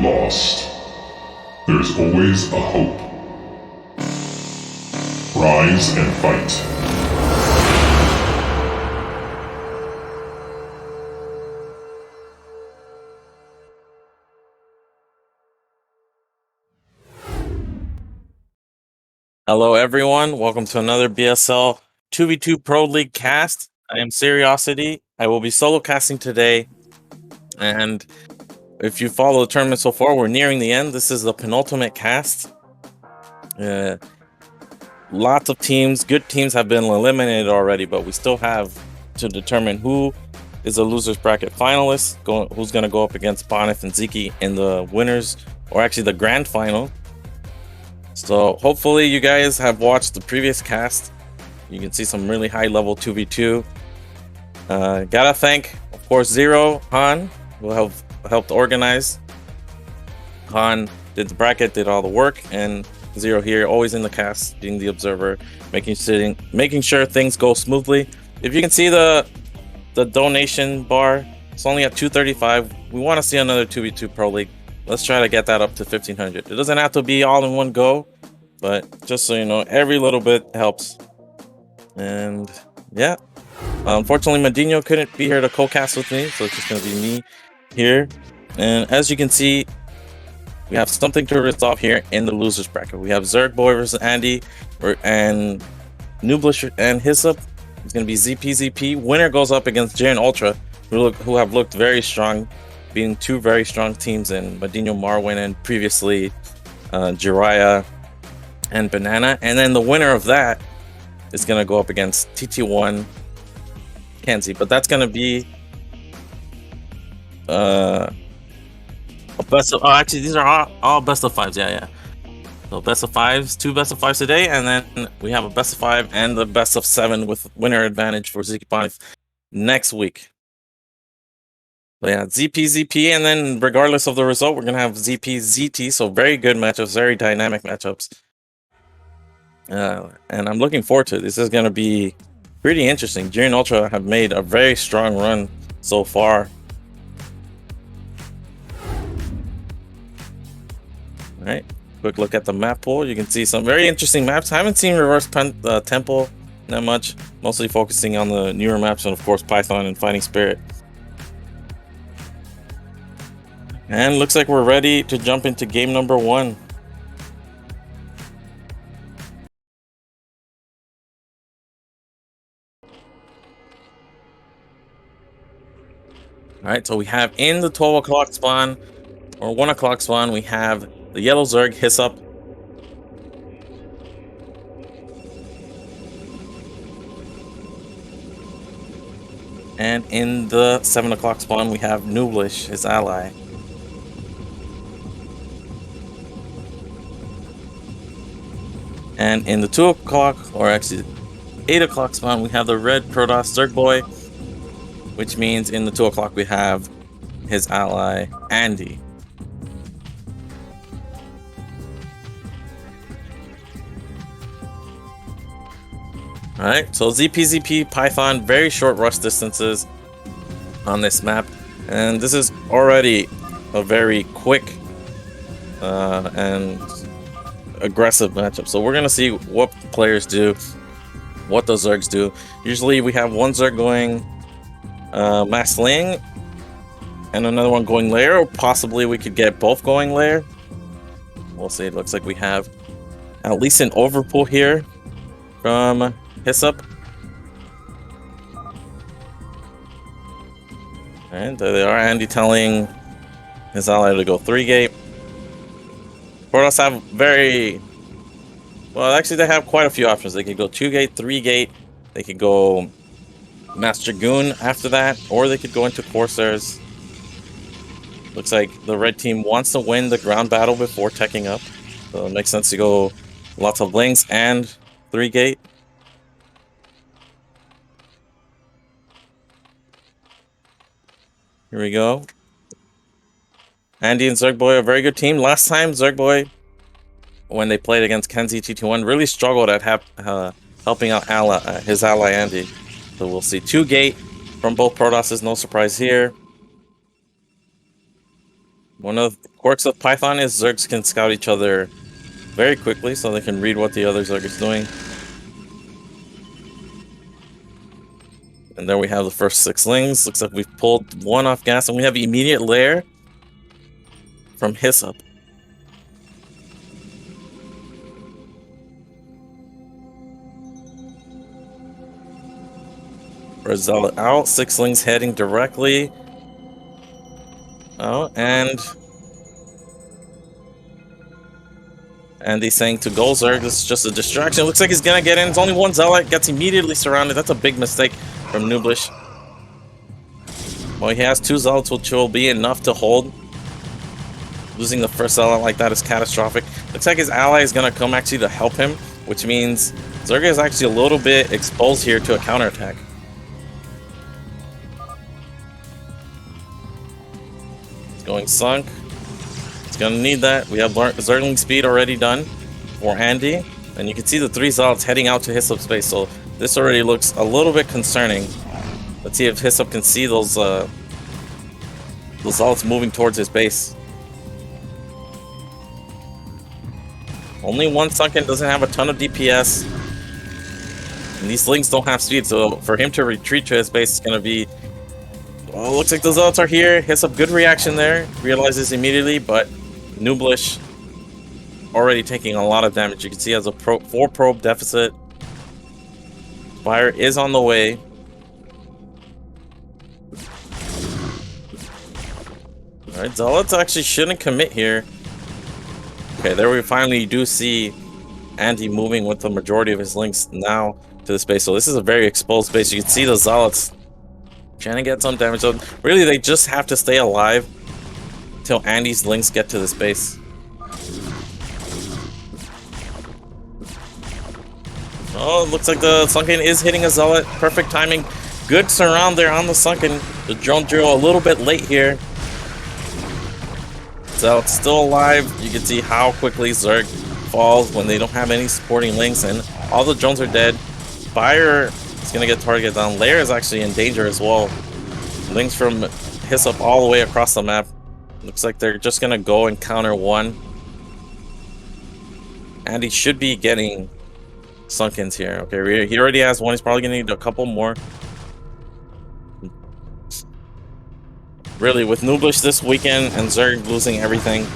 lost, there's always a hope. Rise and fight. Hello everyone, welcome to another BSL 2v2 Pro League cast. I am Seriosity. I will be solo casting today, and if you follow the tournament so far, we're nearing the end. This is the penultimate cast. Lots of teams, good teams have been eliminated already, but we still have to determine who is a losers bracket finalist, who's going to go up against Bonif and Ziki in the winners, or actually the grand final. So hopefully you guys have watched the previous cast. You can see some really high level 2v2. Gotta thank, of course, Zero, Han, who have helped organize. Han did the bracket, did all the work, and Zero here, always in the cast, being the observer, making sure things go smoothly. If you can see the donation bar, it's only at 235. We want to see another 2v2 Pro League. Let's try to get that up to 1500. It doesn't have to be all in one go, but just so you know, every little bit helps. And yeah, unfortunately, Madino couldn't be here to co-cast with me, so it's just going to be me here. And as you can see, we have something to resolve here in the losers bracket. We have Zerg Boy versus Andy, and Nooblish and Hyssop. It's going to be ZP. Winner goes up against Jaren Ultra, who have looked very strong, being two very strong teams in Madino Marwin and previously Jiraiya and Banana. And then the winner of that is going to go up against TT1 Kenzie. But that's going to be a best of... Oh, actually, these are all best of fives. Yeah. So best of fives, 2 best of fives today. And then we have a best of 5 and the best of 7 with winner advantage for Ziki Bonif next week. So yeah, ZP, and then regardless of the result, we're going to have ZT, so very good matchups, very dynamic matchups. And I'm looking forward to it. This is going to be pretty interesting. Jaren Ultra have made a very strong run so far. All right, quick look at the map pool. You can see some very interesting maps. I haven't seen Reverse Temple that much, mostly focusing on the newer maps and of course Python and Fighting Spirit. And looks like we're ready to jump into game number 1. All right, so we have in the 12 o'clock spawn, or 1 o'clock spawn, we have the yellow Zerg, Hyssop. And in the 7 o'clock spawn, we have Nooblish, his ally. And in the 2 o'clock, or actually 8 o'clock spawn, we have the red Protoss Zerg Boy, which means in the 2 o'clock we have his ally, Andy. Alright, so ZP, Python, very short rush distances on this map. And this is already a very quick and aggressive matchup. So we're going to see what the players do, what the Zergs do. Usually we have one Zerg going mass slaying and another one going lair, or possibly we could get both going lair. We'll see. It looks like we have at least an overpull here from Hyssop. And there they are. Andy telling his ally to go 3-gate. Protoss have very... Well, actually, they have quite a few options. They could go 2-gate, 3-gate. They could go Master Dragoon after that, or they could go into Corsairs. Looks like the red team wants to win the ground battle before teching up. So it makes sense to go lots of links and 3-gate. Here we go. Andy and Zergboy, a very good team. Last time, Zergboy, when they played against Kenzie TT1, really struggled at helping out his ally Andy. So we'll see 2-gate from both Protosses, no surprise here. One of the quirks of Python is Zergs can scout each other very quickly, so they can read what the other Zerg is doing. And there we have the first 6 lings. Looks like we've pulled one off gas, and we have immediate lair from Hyssop. For Zealot out, 6 lings heading directly. Oh, and he's saying to go Zerg. This is just a distraction. Looks like he's gonna get in. It's only one Zealot, gets immediately surrounded. That's a big mistake from Nooblish. Well, he has 2 Zealots, which will be enough to hold. Losing the first Zealot like that is catastrophic. Looks like his ally is gonna come actually to help him, which means Zerg is actually a little bit exposed here to a counterattack. Going sunk. It's gonna need that. We have Zergling speed already done for Andy, and you can see the 3 Zealots heading out to Hyssop space. So this already looks a little bit concerning. Let's see if Hyssop can see those Zealots moving towards his base. Only one sunken, doesn't have a ton of DPS, and these lings don't have speed. So for him to retreat to his base is gonna be. Oh, looks like the Zealots are here. Hyssop, good reaction there. Realizes immediately, but Nooblish already taking a lot of damage. You can see he has a 4 probe deficit. Fire is on the way. Alright, Zealots actually shouldn't commit here. Okay, there we finally do see Andy moving with the majority of his links now to the space. So this is a very exposed space. You can see the Zealots trying to get some damage. So really, they just have to stay alive until Andy's links get to the space. Oh, it looks like the Sunken is hitting a Zealot. Perfect timing. Good surround there on the Sunken. The drone drill a little bit late here. Zealot's still alive. You can see how quickly Zerg falls when they don't have any supporting links, and all the drones are dead. Fire is going to get targeted down. Lair is actually in danger as well. Links from Hyssop all the way across the map. Looks like they're just going to go and counter one. And he should be getting Sunkens here. Okay, he already has one. He's probably going to need a couple more. Really, with Nooblish this weekend and Zerg losing everything,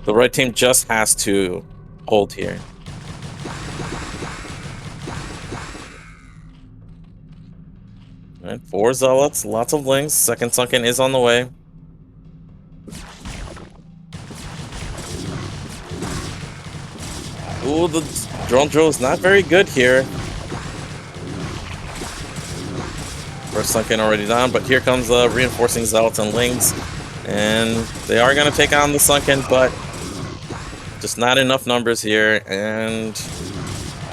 the red team just has to hold here. All right, 4 Zealots, lots of links. Second Sunken is on the way. Ooh, the drone drill is not very good here. First Sunken already down, but here comes the reinforcing Zealots and Lings. And they are going to take on the Sunken, but just not enough numbers here. And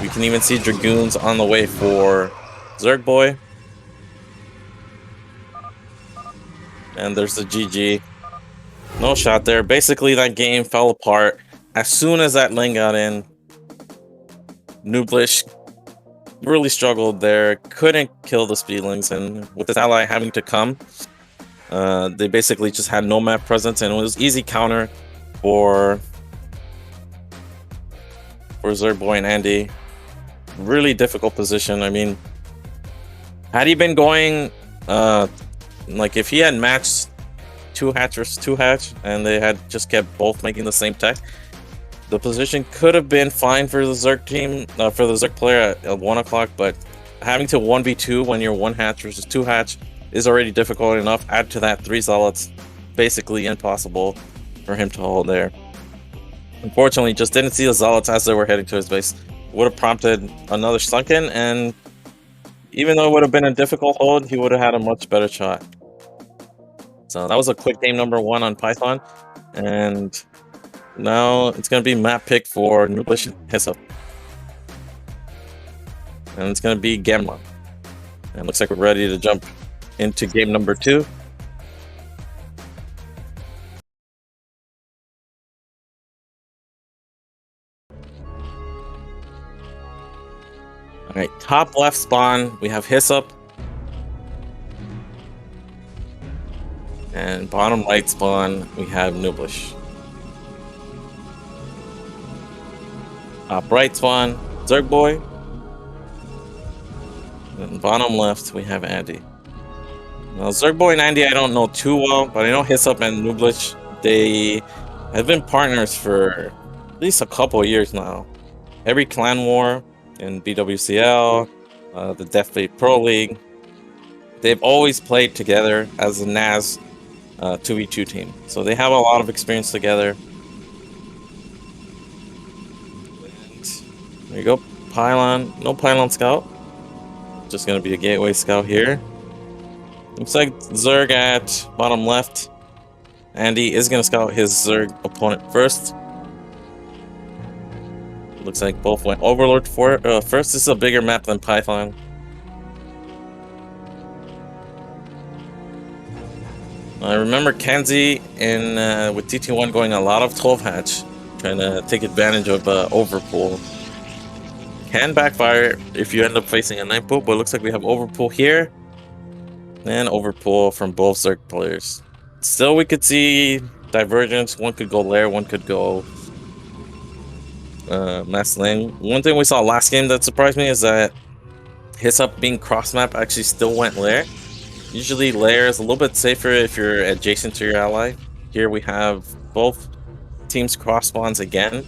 we can even see Dragoons on the way for Zerg Boy. And there's the GG. No shot there. Basically, that game fell apart. As soon as that Ling got in, Nooblish really struggled there. Couldn't kill the Speedlings, and with this ally having to come, they basically just had no map presence, and it was easy counter for Zerg Boy and Andy. Really difficult position. I mean, had he been going, like if he had matched 2 hatch versus 2 hatch, and they had just kept both making the same tech, the position could have been fine for the Zerg team, for the Zerg player at 1 o'clock, but having to 1v2 when you're 1 hatch versus 2 hatch is already difficult enough. Add to that 3 Zealots, basically impossible for him to hold there. Unfortunately, just didn't see the Zealots as they were heading to his base. Would have prompted another Sunken, and even though it would have been a difficult hold, he would have had a much better shot. So that was a quick game number 1 on Python, and now it's going to be map pick for Nooblish and Hyssop. And it's going to be Gamma. And looks like we're ready to jump into game number 2. Alright, top left spawn, we have Hyssop. And bottom right spawn, we have Nublish. Top right spawn, Zerg Boy. And bottom left, we have Andy. Now, Zerg Boy and Andy, I don't know too well, but I know Hyssop and Nublish, they have been partners for at least a couple of years now. Every clan war in BWCL, the Deathfate Pro League, they've always played together as a NAS 2v2 team. So they have a lot of experience together. And there you go, Pylon. No Pylon Scout. Just gonna be a Gateway Scout here. Looks like Zerg at bottom left. Andy is gonna scout his Zerg opponent first. Looks like both went Overlord for first. This is a bigger map than Python. I remember Kenzie in with TT1 going a lot of 12 hatch, trying to take advantage of overpool. Can backfire if you end up facing a 9 pool, but it looks like we have overpool here and overpool from both Zerg players. Still, we could see divergence. One could go Lair, one could go Mass Lane. One thing we saw last game that surprised me is that Hyssop being cross map actually still went Lair. Usually Lair is a little bit safer if you're adjacent to your ally. Here we have both teams cross spawns again.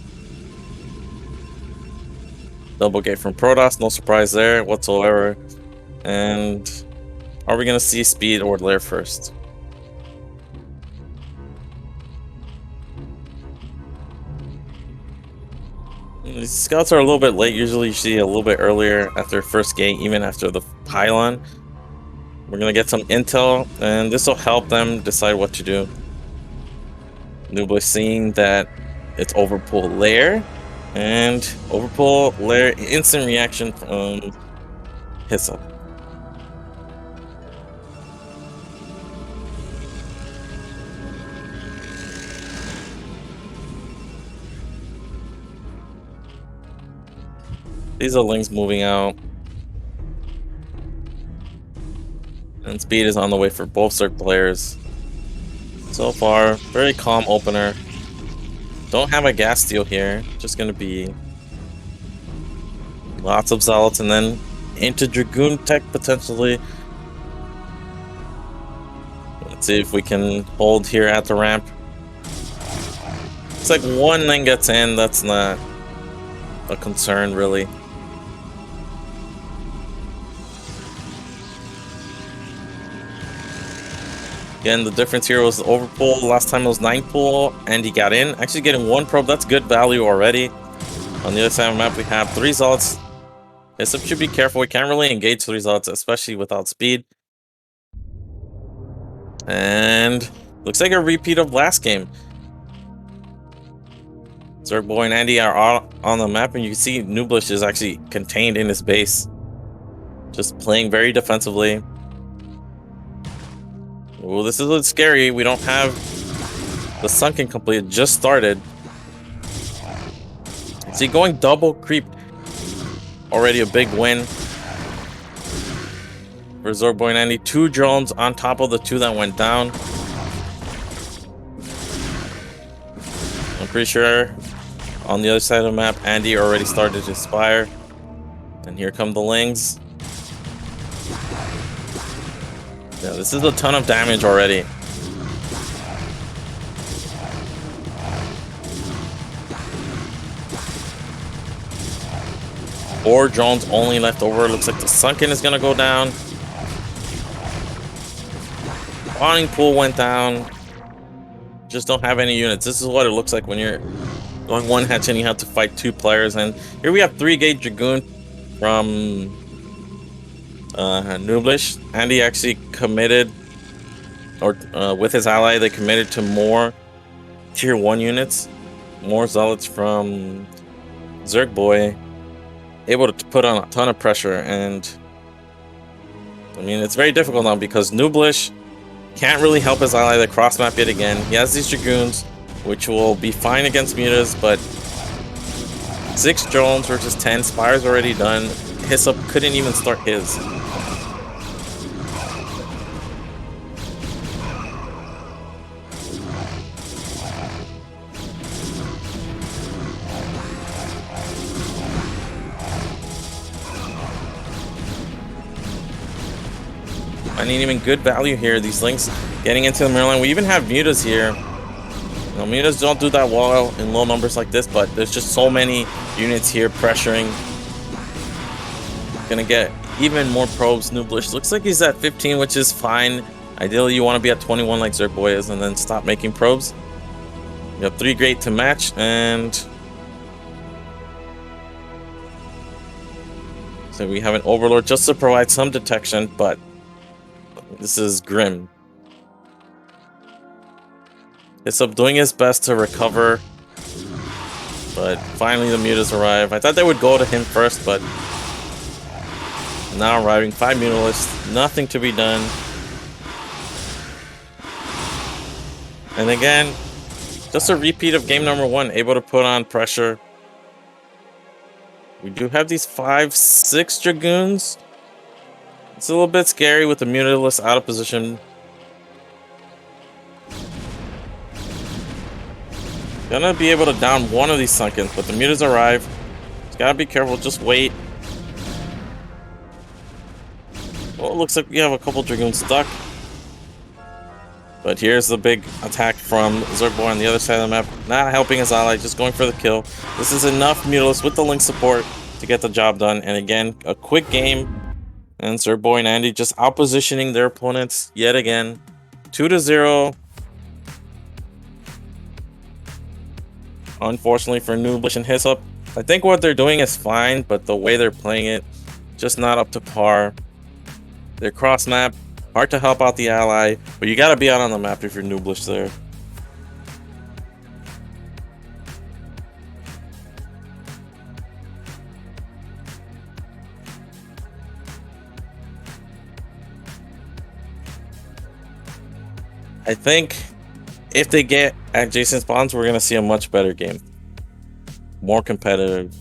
Double gate from Protoss, no surprise there whatsoever. And are we gonna see speed or Lair first? These scouts are a little bit late. Usually you see a little bit earlier after first gate, even after the pylon. We're gonna get some intel, and this will help them decide what to do. Nublish seeing that it's overpull Lair, and overpull Lair, instant reaction from Hyssop. These are links moving out. And speed is on the way for both Zerg players. So far, very calm opener. Don't have a gas steal here. Just gonna be lots of zealots and then into Dragoon tech potentially. Let's see if we can hold here at the ramp. It's like one lane gets in, that's not a concern really. Again, the difference here was the overpull. Last time it was 9 pull, and he got in. Actually getting 1 probe, that's good value already. On the other side of the map, we have 3 zealots. Hyssop should be careful. We can't really engage 3 zealots, especially without speed. And looks like a repeat of last game. Zerg Boy and Andy are on the map, and you can see Nublish is actually contained in his base. Just playing very defensively. Well, this is a little scary. We don't have the sunken complete. It just started. See, going double creep. Already a big win for Zerg Boy and Andy. 2 drones on top of the 2 that went down. I'm pretty sure on the other side of the map, Andy already started his spire. And here come the Lings. Yeah, this is a ton of damage already. Four drones only left over. Looks like the sunken is gonna go down. Spawning pool went down. Just don't have any units. This is what it looks like when you're going 1 hatch and you have to fight 2 players. And here we have 3-gate Dragoon from Nublish. Andy actually committed, or with his ally, they committed to more tier 1 units, more zealots from Zerg Boy, able to put on a ton of pressure. And I mean, it's very difficult now because Nublish can't really help his ally to cross map yet again. He has these Dragoons, which will be fine against mutas, but 6 drones versus 10, Spire's already done. Hyssop couldn't even start his. finding even good value here. These links getting into the mirror line. We even have mutas here. You know, mutas don't do that well in low numbers like this, but there's just so many units here pressuring. Gonna get even more probes. Nooblish looks like he's at 15, which is fine. Ideally, you want to be at 21 like Zerg is, and then stop making probes. You have 3 great to match, and so we have an Overlord just to provide some detection, but this is grim. It's up doing his best to recover, but finally the mutas arrive. I thought they would go to him first, but now arriving 5 mutalists, nothing to be done. And again, just a repeat of game number 1, able to put on pressure. We do have these 5-6 Dragoons. It's a little bit scary with the mutalist out of position. Gonna be able to down one of these Sunkens, but the mutas arrive. Just gotta be careful, just wait. Well, it looks like we have a couple Dragoons stuck. But here's the big attack from Zerg on the other side of the map. Not helping his ally, just going for the kill. This is enough mutalists with the link support to get the job done. And again, a quick game. And Zerg and Andy just outpositioning their opponents yet again. 2-0. Unfortunately for Nooblish and Hyssop, I think what they're doing is fine, but the way they're playing it, just not up to par. They're cross map. Hard to help out the ally, but you gotta be out on the map if you're Nooblish there. I think if they get adjacent spawns, we're gonna see a much better game. More competitive.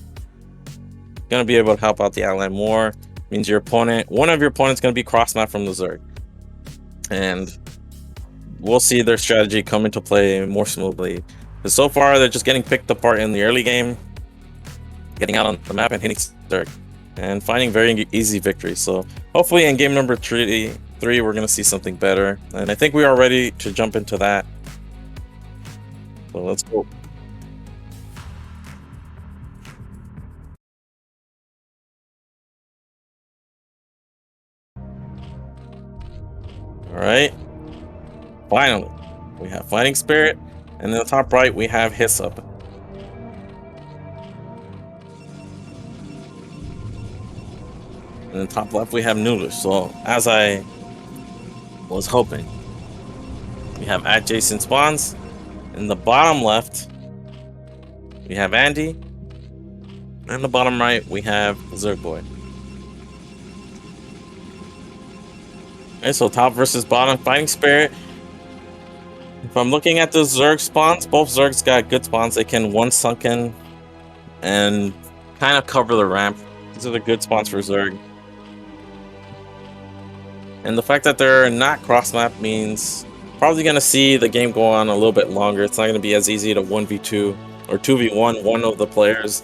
Gonna be able to help out the ally more. Means your opponent, one of your opponents gonna be cross map from the Zerg. And we'll see their strategy come into play more smoothly. Because so far, they're just getting picked apart in the early game, getting out on the map and hitting Zerg, and finding very easy victories. So hopefully in game number 3, we're going to see something better. And I think we are ready to jump into that. So let's go. All right, finally we have Fighting Spirit, and in the top right we have Hyssop. And in the top left we have Nooblish. So as I was hoping, we have adjacent spawns. In the bottom left we have Andy, and in the bottom right we have Zerg. Okay, so top versus bottom, Fighting Spirit. If I'm looking at the Zerg spawns, both Zergs got good spawns. They can one Sunken and kind of cover the ramp. These are the good spawns for Zerg. And the fact that they're not cross map means probably going to see the game go on a little bit longer. It's not going to be as easy to 1v2 or 2v1 one of the players.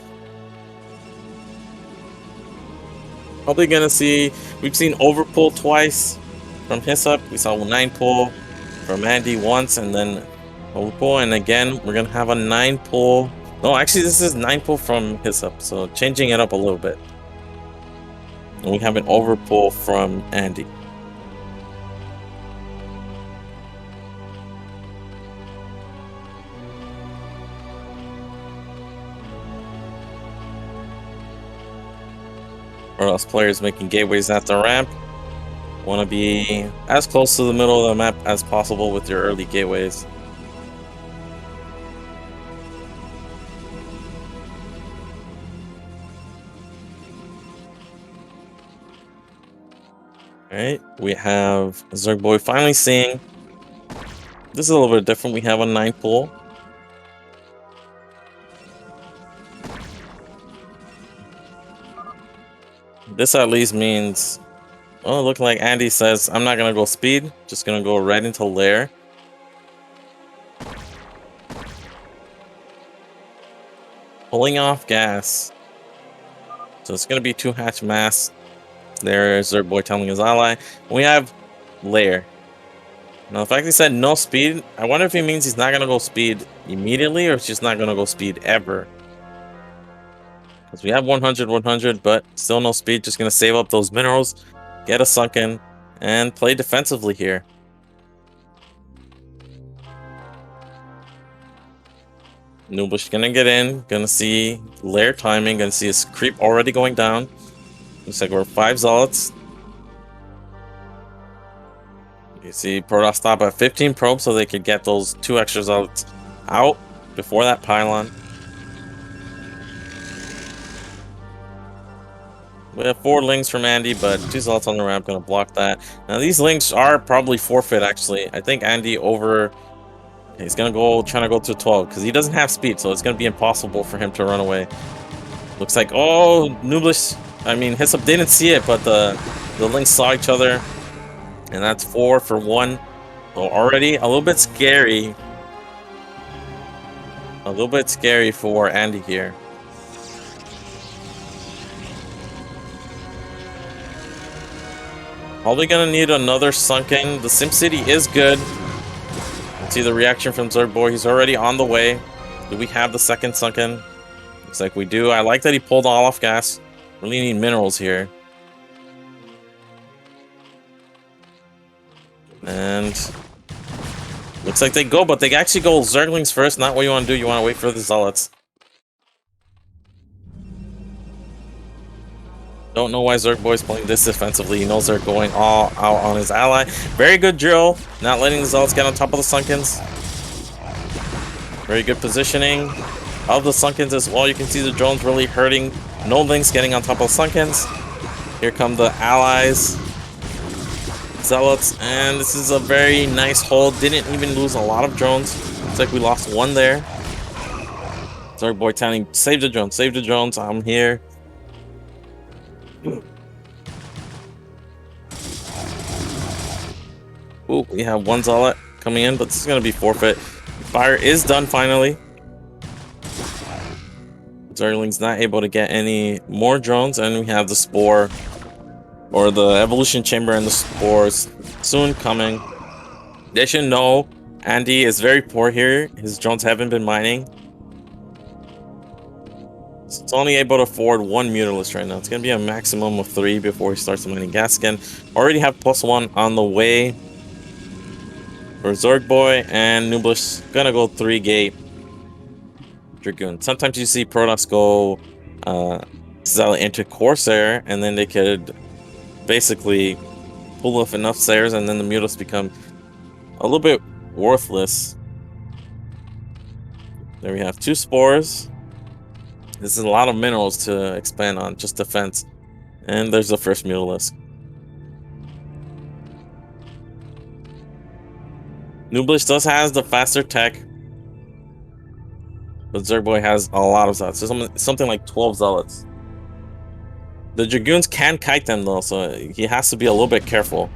Probably going to see, we've seen overpull twice from Hyssop. We saw 9 pull from Andy once, and then overpull, and again we're gonna have a 9 pull. No, actually this is 9 pull from Hyssop, so changing it up a little bit. And we have an overpull from Andy. Protoss players making gateways at the ramp. Want to be as close to the middle of the map as possible with your early gateways. Alright, we have Zerg finally seeing. This is a little bit different. We have a 9 pull. This at least means, well, looking like Andy says, I'm not gonna go speed, just gonna go right into lair. Pulling off gas. So it's gonna be 2 hatch mass. There's Zerg telling his ally. We have layer. Now, the fact he said no speed, I wonder if he means he's not gonna go speed immediately or it's just not gonna go speed ever. Because we have 100, 100, but still no speed. Just gonna save up those minerals, get a sunken, and play defensively here. Nublish gonna get in, gonna see layer timing, gonna see his creep already going down. Looks like we're 5 zealots. You see Protoss stop at 15 probes so they could get those 2 extra zealots out before that pylon. We have 4 links from Andy, but 2 zealots on the ramp gonna block that. Now these links are probably forfeit actually. I think Andy over... He's gonna go trying to go to 12 because he doesn't have speed, so it's gonna be impossible for him to run away. Looks like, oh, Nublish, I mean Hyssop didn't see it, but the links saw each other. And that's 4 for 1. So already a little bit scary. A little bit scary for Andy here. Probably gonna need another sunken. The SimCity is good. Let's see the reaction from Zerg Boy. He's already on the way. Do we have the second sunken? Looks like we do. I like that he pulled all off gas. Really need minerals here. And looks like they go, but they actually go Zerglings first. Not what you want to do. You want to wait for the Zealots. Don't know why Zerg Boy's playing this defensively. He knows they're going all out on his ally. Very good drill. Not letting the Zealots get on top of the Sunkens. Very good positioning of the Sunkens as well. You can see the drones really hurting. No links getting on top of the Sunkens. Here come the allies. Zealots, and this is a very nice hold. Didn't even lose a lot of drones. Looks like we lost 1 there. Zerg Boy telling, save the drones, save the drones. I'm here. Ooh, we have 1 zealot coming in, but this is gonna be forfeit. Fire is done finally. Zergling's not able to get any more drones, and we have the spore. Or the evolution chamber and the spores soon coming. They should know Andy is very poor here. His drones haven't been mining. So it's only able to afford 1 Mutalisk right now. It's going to be a maximum of 3 before he starts mining gas again. Already have +1 on the way for Zerg Boy, and Nublish going to go 3 gate Dragoon. Sometimes you see Protoss go Zealot into Corsair, and then they could basically pull off enough Sayers, and then the Mutalisks become a little bit worthless. There we have 2 spores. This is a lot of minerals to expand on, just defense. And there's the first Mutalisk. Nublish does has the faster tech, but Zerg Boy has a lot of zealots. There's something like 12 zealots. The Dragoons can kite them though, so he has to be a little bit careful.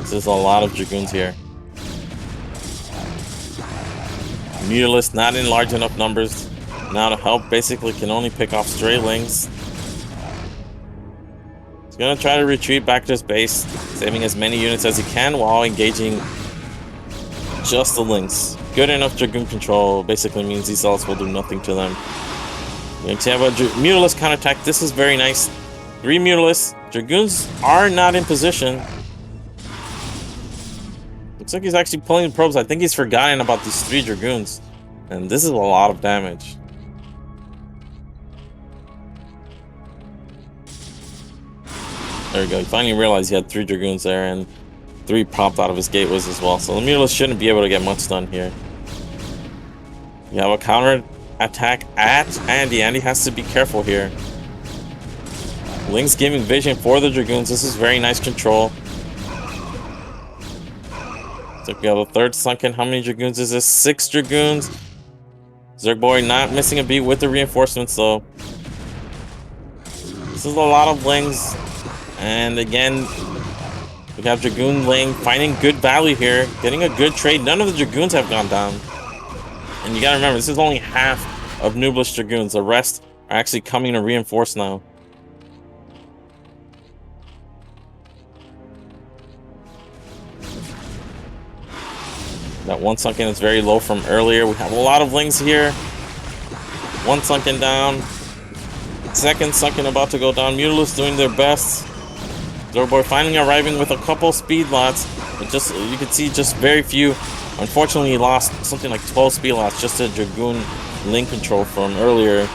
There's a lot of Dragoons here. Mutalisk not in large enough numbers now to help. Basically can only pick off stray links. He's gonna try to retreat back to his base, saving as many units as he can while engaging just the links. Good enough Dragoon control basically means these zealots will do nothing to them. We have a Mutalisk counterattack. This is very nice. 3 Mutalisks. Dragoons are not in position. Looks like he's actually pulling the probes. I think he's forgotten about these 3 Dragoons. And this is a lot of damage. There we go. He finally realized he had 3 Dragoons there, and 3 popped out of his gateways as well. So the Mutalisk shouldn't be able to get much done here. You have a counter attack at Andy. Andy has to be careful here. Link's giving vision for the Dragoons. This is very nice control. So we have a 3rd sunken. How many Dragoons is this? 6 Dragoons. Zerg Boy not missing a beat with the reinforcements though. This is a lot of Lings. And again, we have Dragoon Ling finding good value here. Getting a good trade. None of the Dragoons have gone down. And you gotta remember, this is only half of Nublish Dragoons. The rest are actually coming to reinforce now. One sunken is very low from earlier. We have a lot of lings here. One sunken down. Second sunken about to go down. Mutalisk doing their best. Zerg finally arriving with a couple speed lots. But just, you can see just very few. Unfortunately, he lost something like 12 speed lots just to Dragoon ling control from earlier.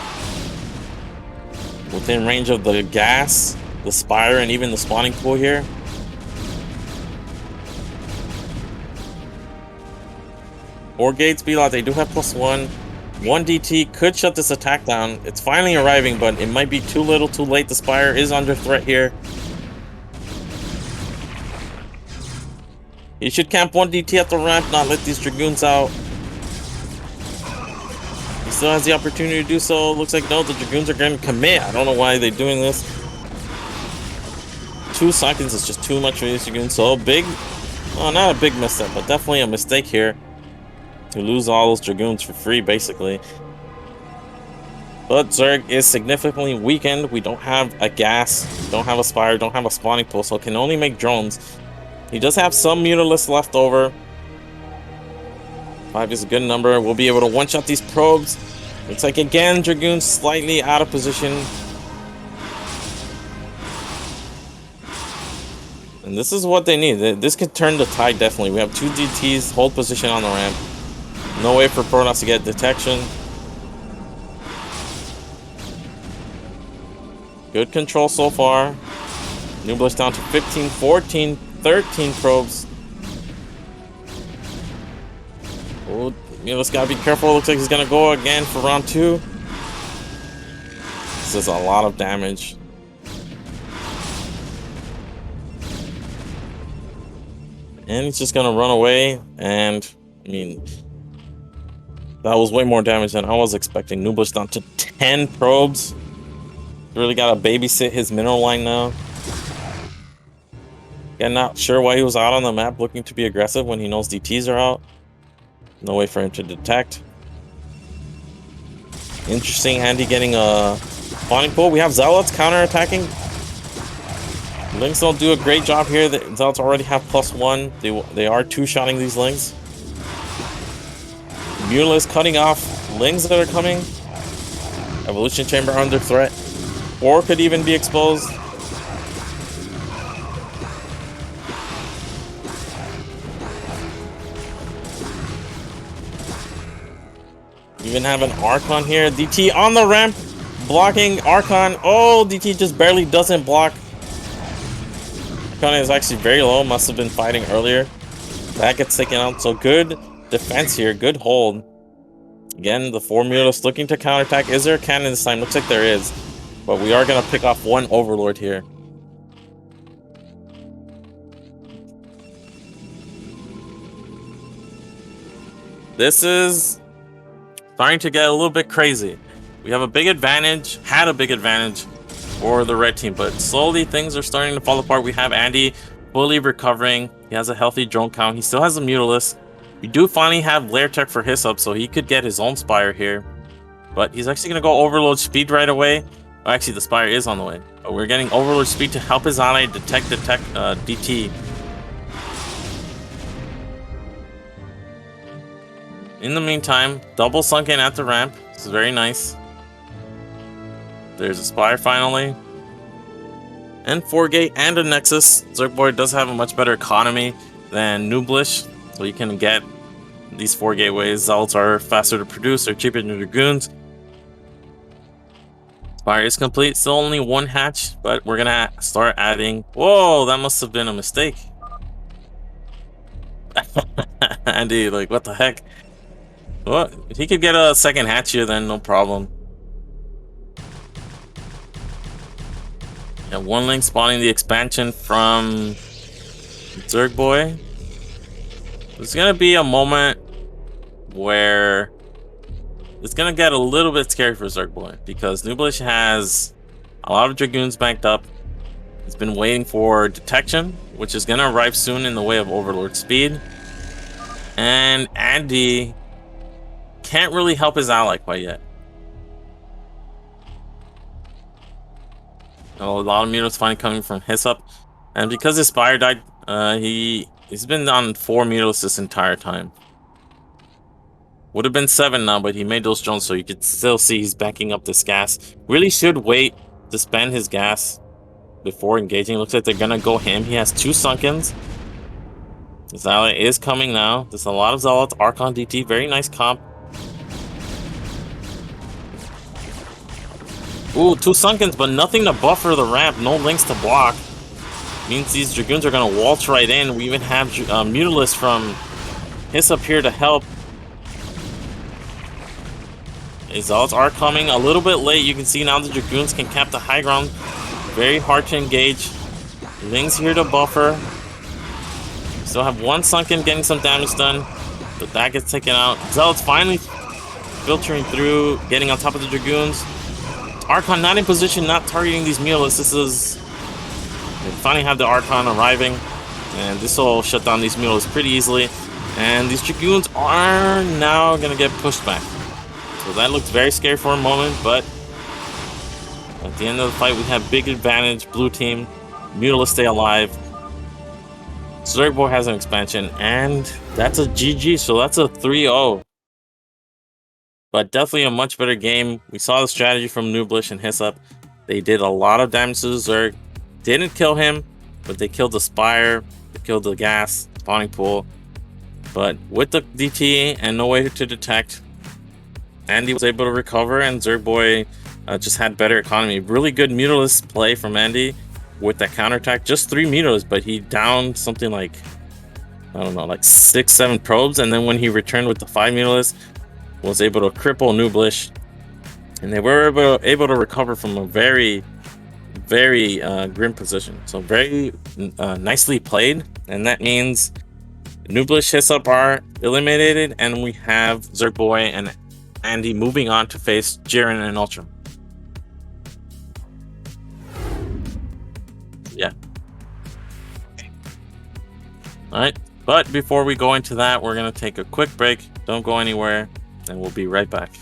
Within range of the gas, the spire, and even the spawning pool here. Four gate speed lot, they do have +1. One DT could shut this attack down. It's finally arriving, but it might be too little too late. The spire is under threat here. He should camp one DT at the ramp, not let these Dragoons out. He still has the opportunity to do so. Looks like no, the Dragoons are going to commit. I don't know why they're doing this. 2 seconds is just too much for these Dragoons. So big, well, not a big misstep, but definitely a mistake here. To lose all those Dragoons for free, basically. But Zerg is significantly weakened. We don't have a gas, don't have a spire, don't have a spawning pool, so can only make drones. He does have some Mutalisks left over. 5 is a good number. We'll be able to one-shot these probes. Looks like, again, Dragoons slightly out of position. And this is what they need. This could turn the tide, definitely. We have 2 DTs, hold position on the ramp. No way for Protoss to get detection. Good control so far. Nublish down to 15, 14, 13 probes. Oh, Mutalisk gotta be careful. Looks like he's gonna go again for round 2. This is a lot of damage. And he's just gonna run away. And, I mean, that was way more damage than I was expecting. Nublish down to 10 probes. Really gotta babysit his mineral line now. Again, not sure why he was out on the map looking to be aggressive when he knows DTs are out. No way for him to detect. Interesting, Andy getting a spawning pool. We have Zealots counter-attacking. Lings don't do a great job here. The Zealots already have +1. They are two-shotting these Lings. Mutalisk cutting off Lings that are coming. Evolution Chamber under threat. Or could even be exposed. Even have an Archon here. DT on the ramp, blocking Archon. Oh, DT just barely doesn't block. Archon is actually very low. Must have been fighting earlier. That gets taken out. So good defense here. Good hold. Again, the 4 Mutalisks looking to counterattack. Is there a cannon this time? Looks like there is. But we are going to pick off one Overlord here. This is starting to get a little bit crazy. We have a big advantage, had a big advantage for the red team, but slowly things are starting to fall apart. We have Andy fully recovering. He has a healthy drone count. He still has a Mutalisk. We do finally have Lair Tech for his up, so he could get his own Spire here. But he's actually going to go Overload Speed right away. Oh, actually, the Spire is on the way. But we're getting Overload Speed to help his ally detect DT. In the meantime, double sunken at the ramp. This is very nice. There's a Spire finally. And 4-gate and a Nexus. Zerg does have a much better economy than Nublish. So you can get these 4 gateways. Zealots are faster to produce. They're cheaper than Dragoons. Spire is complete. Still only 1 hatch. But we're going to start adding... Whoa, that must have been a mistake. Andy, like, what the heck? Well, if he could get a second hatch here, then no problem. Yeah, 1 link spawning the expansion from Zerg Boy. There's gonna be a moment where it's gonna get a little bit scary for Zerg Boy because Nublish has a lot of Dragoons banked up. He's been waiting for detection, which is gonna arrive soon in the way of Overlord Speed. And Andy can't really help his ally quite yet. A lot of Mutalisks finally coming from his up, and because his Spire died, he's been on 4 Mutalisks this entire time. Would have been 7 now, but he made those drones, so you could still see he's backing up this gas. Really should wait to spend his gas before engaging. Looks like they're gonna go him. He has 2 sunkens. This ally is coming now. There's a lot of Zealots. Archon DT, very nice comp. Ooh, 2 sunkens, but nothing to buffer the ramp. No links to block. Means these Dragoons are gonna waltz right in. We even have Mutalisk from Hyssop here to help. His Zealots are coming a little bit late. You can see now the Dragoons can cap the high ground. Very hard to engage. Ling's here to buffer. Still have 1 sunken getting some damage done, but that gets taken out. Zealots finally filtering through, getting on top of the Dragoons. Archon not in position, not targeting these Mutalisks. This is... They finally have the Archon arriving, and this will shut down these Mutalisks pretty easily. And these Dragoons are now going to get pushed back. So that looked very scary for a moment, but at the end of the fight, we have big advantage. Blue team, Mutalisk stay alive. Zerg Boy has an expansion, and that's a GG, so that's a 3-0. But definitely a much better game. We saw the strategy from Nooblish and Hyssop. They did a lot of damage to the Zerg. Didn't kill him, but they killed the Spire, they killed the gas, spawning pool. But with the DT and no way to detect, Andy was able to recover, and Zerg Boy just had better economy. Really good Mutalisk play from Andy with that counterattack. Just 3 Mutalisks, but he downed something like, I don't know, like 6-7 probes. And then when he returned with the 5 Mutalisks, was able to cripple Nooblish. And they were able to recover from a very grim position. So very nicely played. And that means Nooblish, Hyssop are eliminated, and we have Zerg Boy and Andy moving on to face Jiren and Ultram. Yeah. Alright, but before we go into that, we're going to take a quick break. Don't go anywhere, and we'll be right back.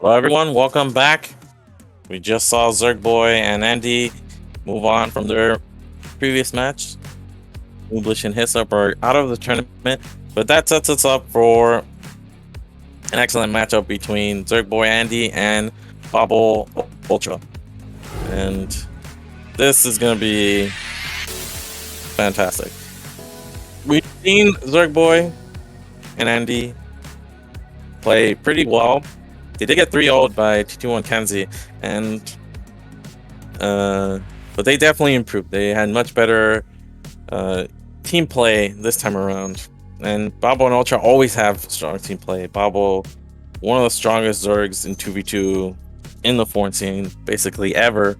Hello everyone, welcome back. We just saw Zerg Boy and Andy move on from their previous match. English and Hyssop are out of the tournament, but that sets us up for an excellent matchup between Zerg Boy Andy and Bobble Ultra. And this is going to be fantastic. We've seen Zerg Boy and Andy play pretty well. They did get 3-0'd by T21 Kenzie, and but they definitely improved. They had much better team play this time around. And Babo and Ultra always have strong team play. Babo, one of the strongest Zergs in 2v2 in the foreign scene, basically ever.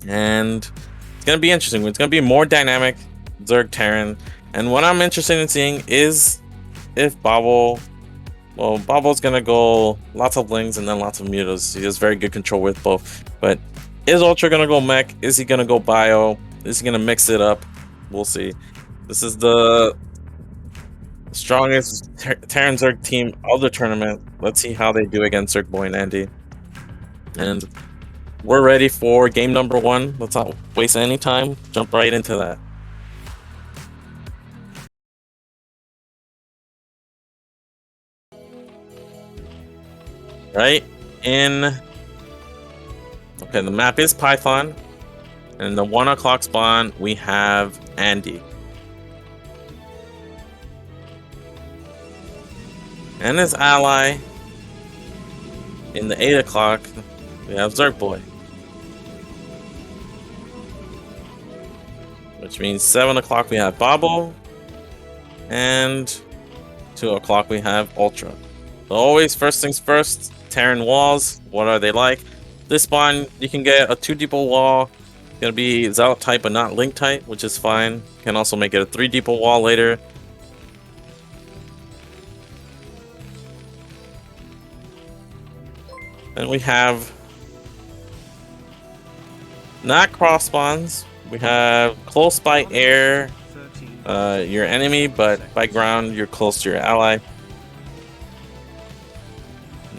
And it's gonna be interesting. It's gonna be more dynamic Zerg Terran. And what I'm interested in seeing is if Babo. Well, Babo's gonna go lots of Lings and then lots of Mutas. He has very good control with both. But is Ultra gonna go mech? Is he gonna go bio? Is he gonna mix it up? We'll see. This is the strongest Terran Zerg team of the tournament. Let's see how they do against Zerg Boy and Andy. And we're ready for game number 1. Let's not waste any time. Jump right into that. Right in. Okay, the map is Python. And in the 1 o'clock spawn, we have Andy. And his ally. In the 8 o'clock, we have Zerg Boy. Which means 7 o'clock we have Babo. And 2 o'clock we have Ultra. So always first things first. Terran walls, what are they like? This spawn, you can get a 2 depot wall. It's gonna be Zealot type but not Link type, which is fine. You can also make it a 3 depot wall later. And we have not cross spawns. We have close by air, your enemy, but by ground, you're close to your ally.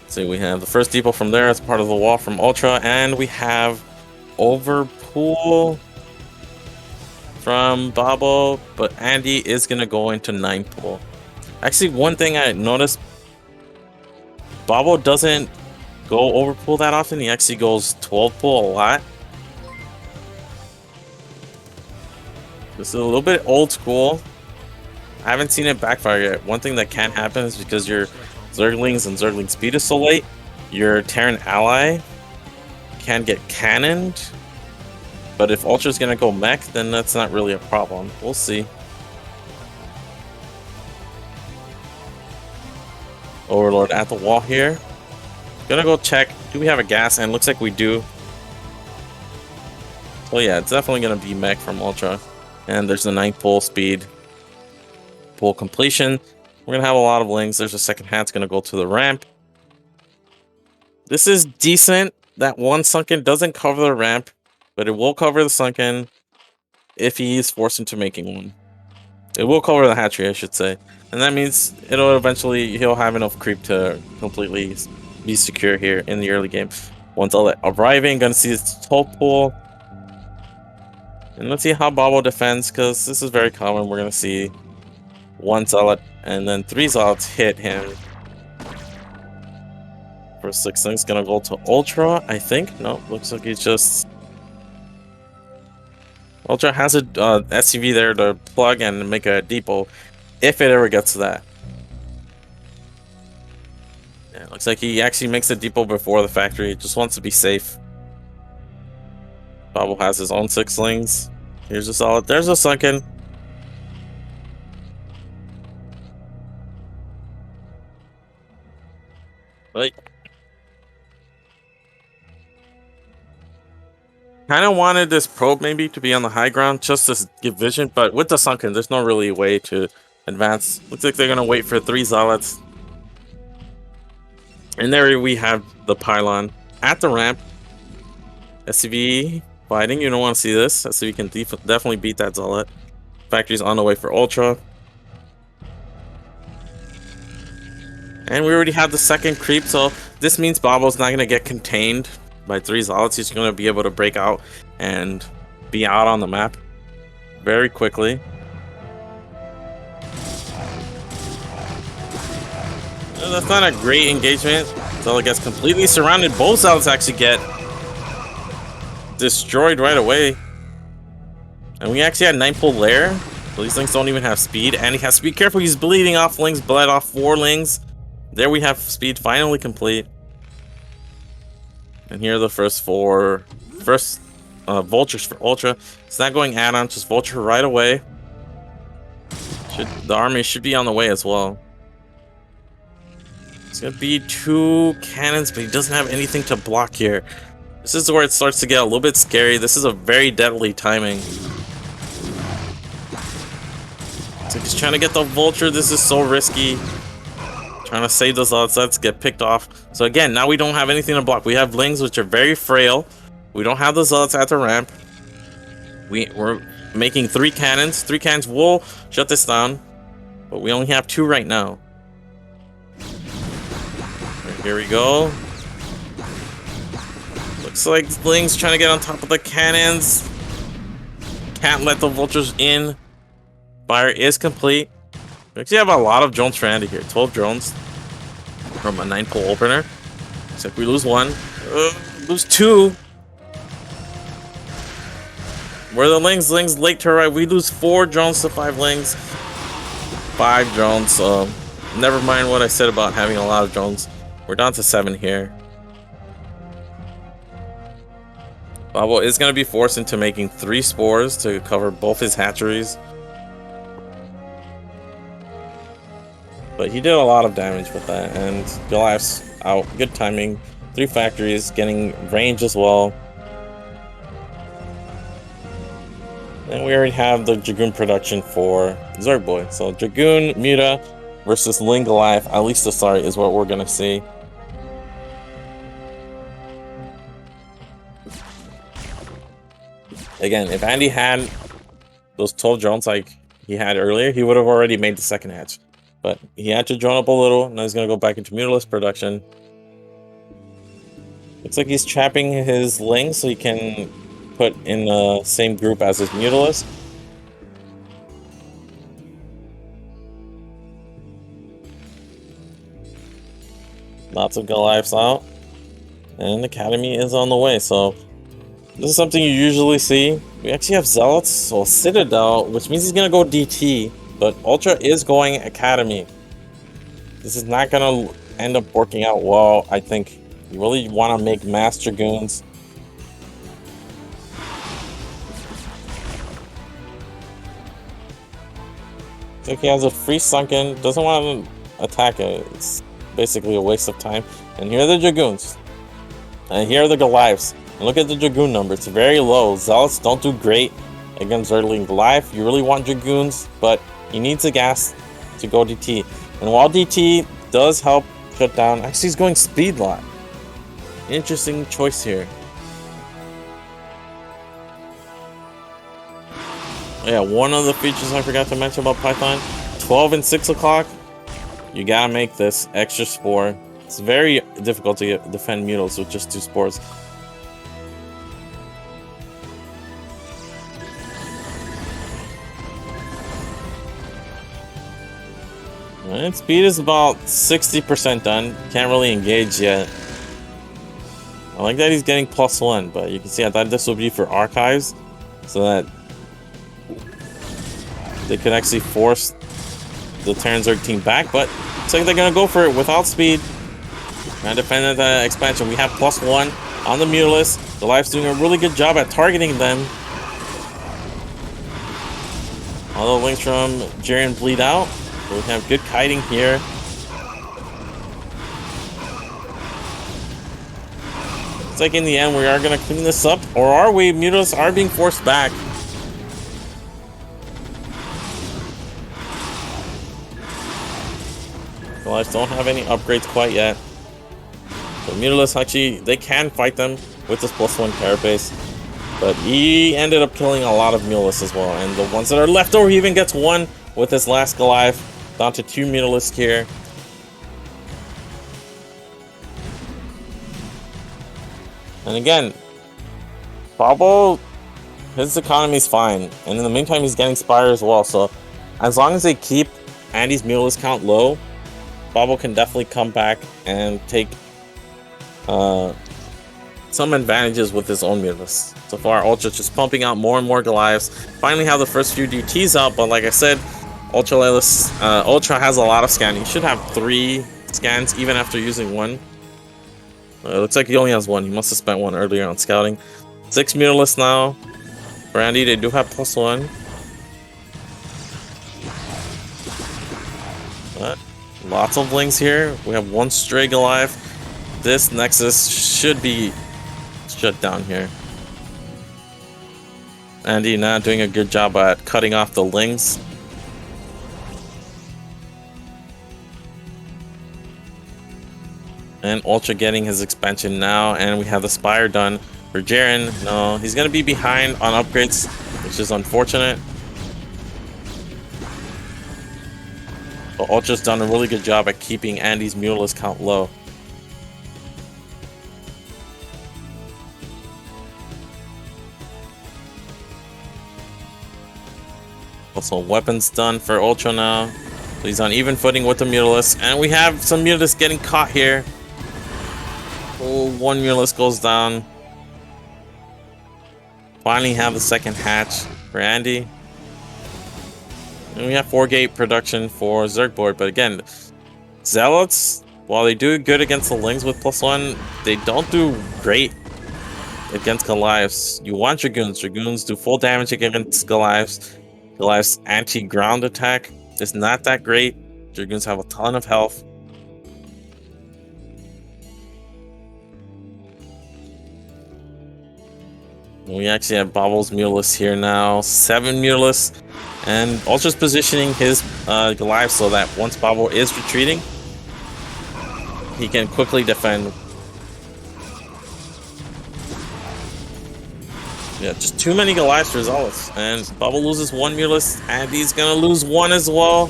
So we have the first depot from there as part of the wall from Ultra, and we have overpool from Babo, but Andy is gonna go into 9 pool. Actually, one thing I noticed, Babo doesn't go overpool that often. He actually goes 12 pool a lot. This is a little bit old school. I haven't seen it backfire yet. One thing that can happen is because your Zerglings and Zergling speed is so late, your Terran ally can get cannoned. But if Ultra's gonna go mech, then that's not really a problem. We'll see. Overlord at the wall here. Gonna go check. Do we have a gas? And looks like we do. So yeah, it's definitely gonna be mech from Ultra. And there's the 9 pull speed. Pull completion. We're gonna have a lot of Lings. There's a second hat's gonna go to the ramp. This is decent. That one sunken doesn't cover the ramp, but it will cover the sunken if he's forced into making one. It will cover the hatchery, I should say. And that means it'll eventually, he'll have enough creep to completely be secure here in the early game. Once arriving, gonna see his whole pool. And let's see how Babo defends, because this is very common. We're gonna see 1 Zealot and then 3 Zealots hit him. First 6 things gonna go to Ultra, I think. No, looks like he's just... Ultra has a SCV there to plug and make a depot, if it ever gets to that. Yeah, looks like he actually makes a depot before the factory. Just wants to be safe. Babo has his own 6 Lings. Here's a Solid. There's a sunken. Right. Kind of wanted this probe maybe to be on the high ground just to give vision, but with the sunken, there's no really way to advance. Looks like they're gonna wait for 3 Zealots. And there we have the pylon at the ramp. SCV fighting. You don't want to see this. SCV can definitely beat that Zealot. Factory's on the way for Ultra. And we already have the second creep, so this means Babo's not going to get contained by 3 Zealots. He's going to be able to break out and be out on the map very quickly. And that's not a great engagement. Zealot gets completely surrounded. Both Zealots actually get destroyed right away. And we actually had 9-pull lair. So these Lings don't even have speed. And he has to be careful. He's bleeding off Lings, bled off 4 Lings. There we have speed finally complete. And here are the first 4 vultures for Ultra. It's not going add-on, just vulture right away. The army should be on the way as well. It's gonna be 2 cannons, but he doesn't have anything to block here. This is where it starts to get a little bit scary. This is a very deadly timing. So he's trying to get the vulture. This is so risky. Trying to save those outsets, get picked off. So again, now we don't have anything to block. We have Lings, which are very frail. We don't have the Zealots at the ramp. We're making 3 cannons. 3 cannons will shut this down. But we only have 2 right now. Right, here we go. Looks like Lings trying to get on top of the cannons. Can't let the vultures in. Fire is complete. We actually have a lot of drones for Andy here. 12 drones from a 9-pull opener. Except we lose 1. Lose 2. Where the Lings? Lings late to right. We lose 4 drones to 5 Lings. 5 drones. Never mind what I said about having a lot of drones. We're down to 7 here. Babo is going to be forced into making 3 spores to cover both his hatcheries. But he did a lot of damage with that, and Goliath's out. Good timing. 3 factories, getting range as well. And we already have the Dragoon production for Zerg Boy. So Dragoon, Muta versus Ling Goliath, at least the start, is what we're going to see. Again, if Andy had those 12 drones like he had earlier, he would have already made the second hatch. But he had to drone up a little. Now he's going to go back into Mutalist production. Looks like he's trapping his Lings so he can put in the same group as his Mutalist. Lots of Goliaths out. And Academy is on the way. So this is something you usually see. We actually have Zealots, so Citadel, which means he's going to go DT. But Ultra is going Academy. This is not going to end up working out well. I think you really want to make mass Dragoons. I think he has a free sunken. Doesn't want to attack it. It's basically a waste of time. And here are the Dragoons. And here are the Goliaths. And look at the Dragoon number. It's very low. Zealots don't do great against Zerg Goliath. You really want Dragoons, but he needs a gas to go DT. And while DT does help shut down, actually he's going speed lock. Interesting choice here. Yeah, one of the features I forgot to mention about Python, 12 and 6 o'clock, you gotta make this extra spore. It's very difficult to defend Mutals with just 2 spores. And speed is about 60% done. Can't really engage yet. I like that he's getting +1, but you can see I thought this would be for archives so that they could actually force the Terran Zerg team back, but looks like they're gonna go for it without speed. Trying to defend the expansion. We have +1 on the Mutalist. The Life's doing a really good job at targeting them. All the Lings from Jiren bleed out. We have good kiting here. It's like in the end we are going to clean this up, or are we? Mutals are being forced back. The Lives don't have any upgrades quite yet. So Mutalists actually, they can fight them with this +1 carapace. But he ended up killing a lot of Mutalists as well. And the ones that are left over, he even gets 1 with his last Goliath. Down to 2 Mutalists here. And again, Bobble, his economy is fine. And in the meantime, he's getting Spire as well. So as long as they keep Andy's Mulus count low, Bobble can definitely come back and take some advantages with his own Mulus. So far, Ultra just pumping out more and more Goliaths. Finally have the first few DTs out, but like I said, Ultra has a lot of scanning. He should have 3 scans even after using 1. It looks like he only has 1. He must have spent 1 earlier on scouting. 6 Mutalists now. For Andy, they do have +1. But lots of links here. We have 1 stray Goliath. This Nexus should be shut down here. Andy not doing a good job at cutting off the lings. And Ultra getting his expansion now, and we have the Spire done for Jaren. No, he's gonna be behind on upgrades, which is unfortunate. But Ultra's done a really good job at keeping Andy's Mulus count low. Also, weapons done for Ultra now. So he's on even footing with the Mutalisk. And we have some Mutalisk getting caught here. Oh, 1 Mutalisk goes down. Finally have the second hatch for Andy. And we have 4-gate production for Zerg board. But again, Zealots, while they do good against the Lings with +1, they don't do great against Goliaths. You want Dragoons. Dragoons do full damage against Goliaths. Goliath's anti-ground attack is not that great. Dragoons have a ton of health. We actually have Bobble's Mulus here now. 7 Mulus. And Ultra's positioning his Goliath so that once Bobble is retreating, he can quickly defend. Yeah, just too many Goliaths for Zealots. And Bubble loses 1 Mulus, and he's gonna lose 1 as well.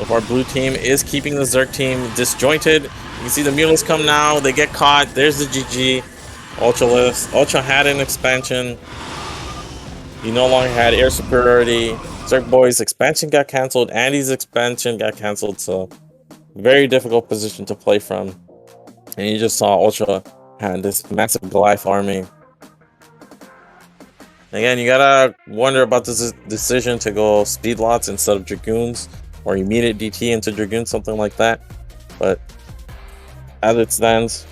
If our blue team is keeping the Zerg team disjointed, you can see the Mulus come now. They get caught. There's the GG. Ultra had an expansion. He no longer had air superiority. Zerg Boy's expansion got cancelled. Andy's expansion got cancelled. So, very difficult position to play from. And you just saw Ultra had this massive Goliath army. Again, you gotta wonder about this decision to go speed lots instead of Dragoons, or immediate DT into Dragoons, something like that. But as it stands,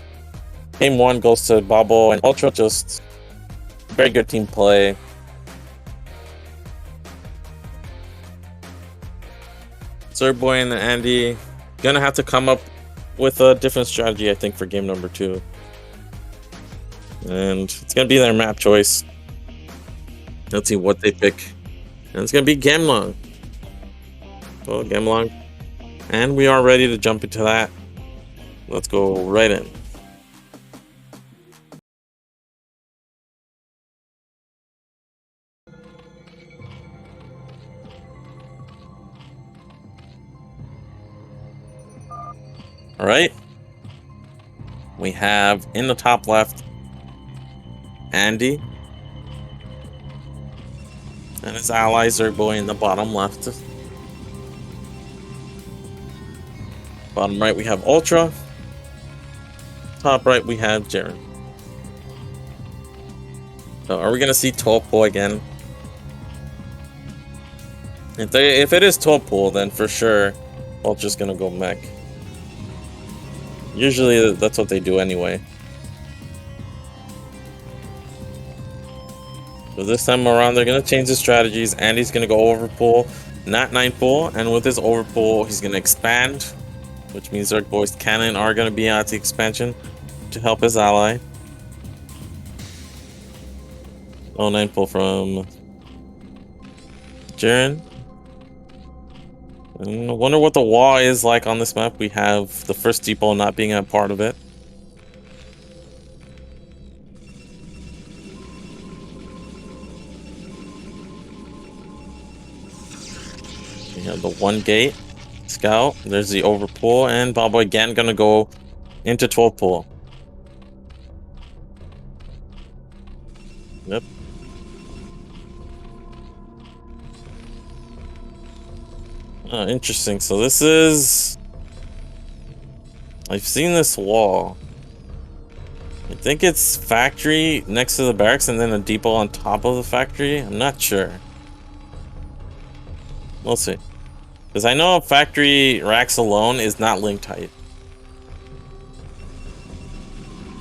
game 1 goes to Bobble and Ultra. Just very good team play. Zerg Boy and Andy gonna have to come up with a different strategy, I think, for game number 2. And it's gonna be their map choice. Let's see what they pick. And it's gonna be Gemlong. So Gemlong. And we are ready to jump into that. Let's go right in. All right. We have in the top left Andy and his ally Zerg Boy in the bottom left. Bottom right we have Ultra. Top right we have Jaren. So are we gonna see Topol again? If it is Topol, then for sure Ultra's gonna go mech. Usually that's what they do anyway. So this time around they're gonna change the strategies. Andy's gonna go overpull, not 9-pull, and with his overpull he's gonna expand, which means Zerg Boy's cannon are gonna be at the expansion to help his ally. Oh, 9-pull from Jaren. I wonder what the wall is like on this map. We have the first depot not being a part of it. We have the 1 gate. Scout. There's the overpull, and Babo again gonna go into 12 pull. Yep. Interesting. So this is... I've seen this wall. I think it's factory next to the barracks and then a depot on top of the factory. I'm not sure. We'll see. Because I know factory racks alone is not link tight.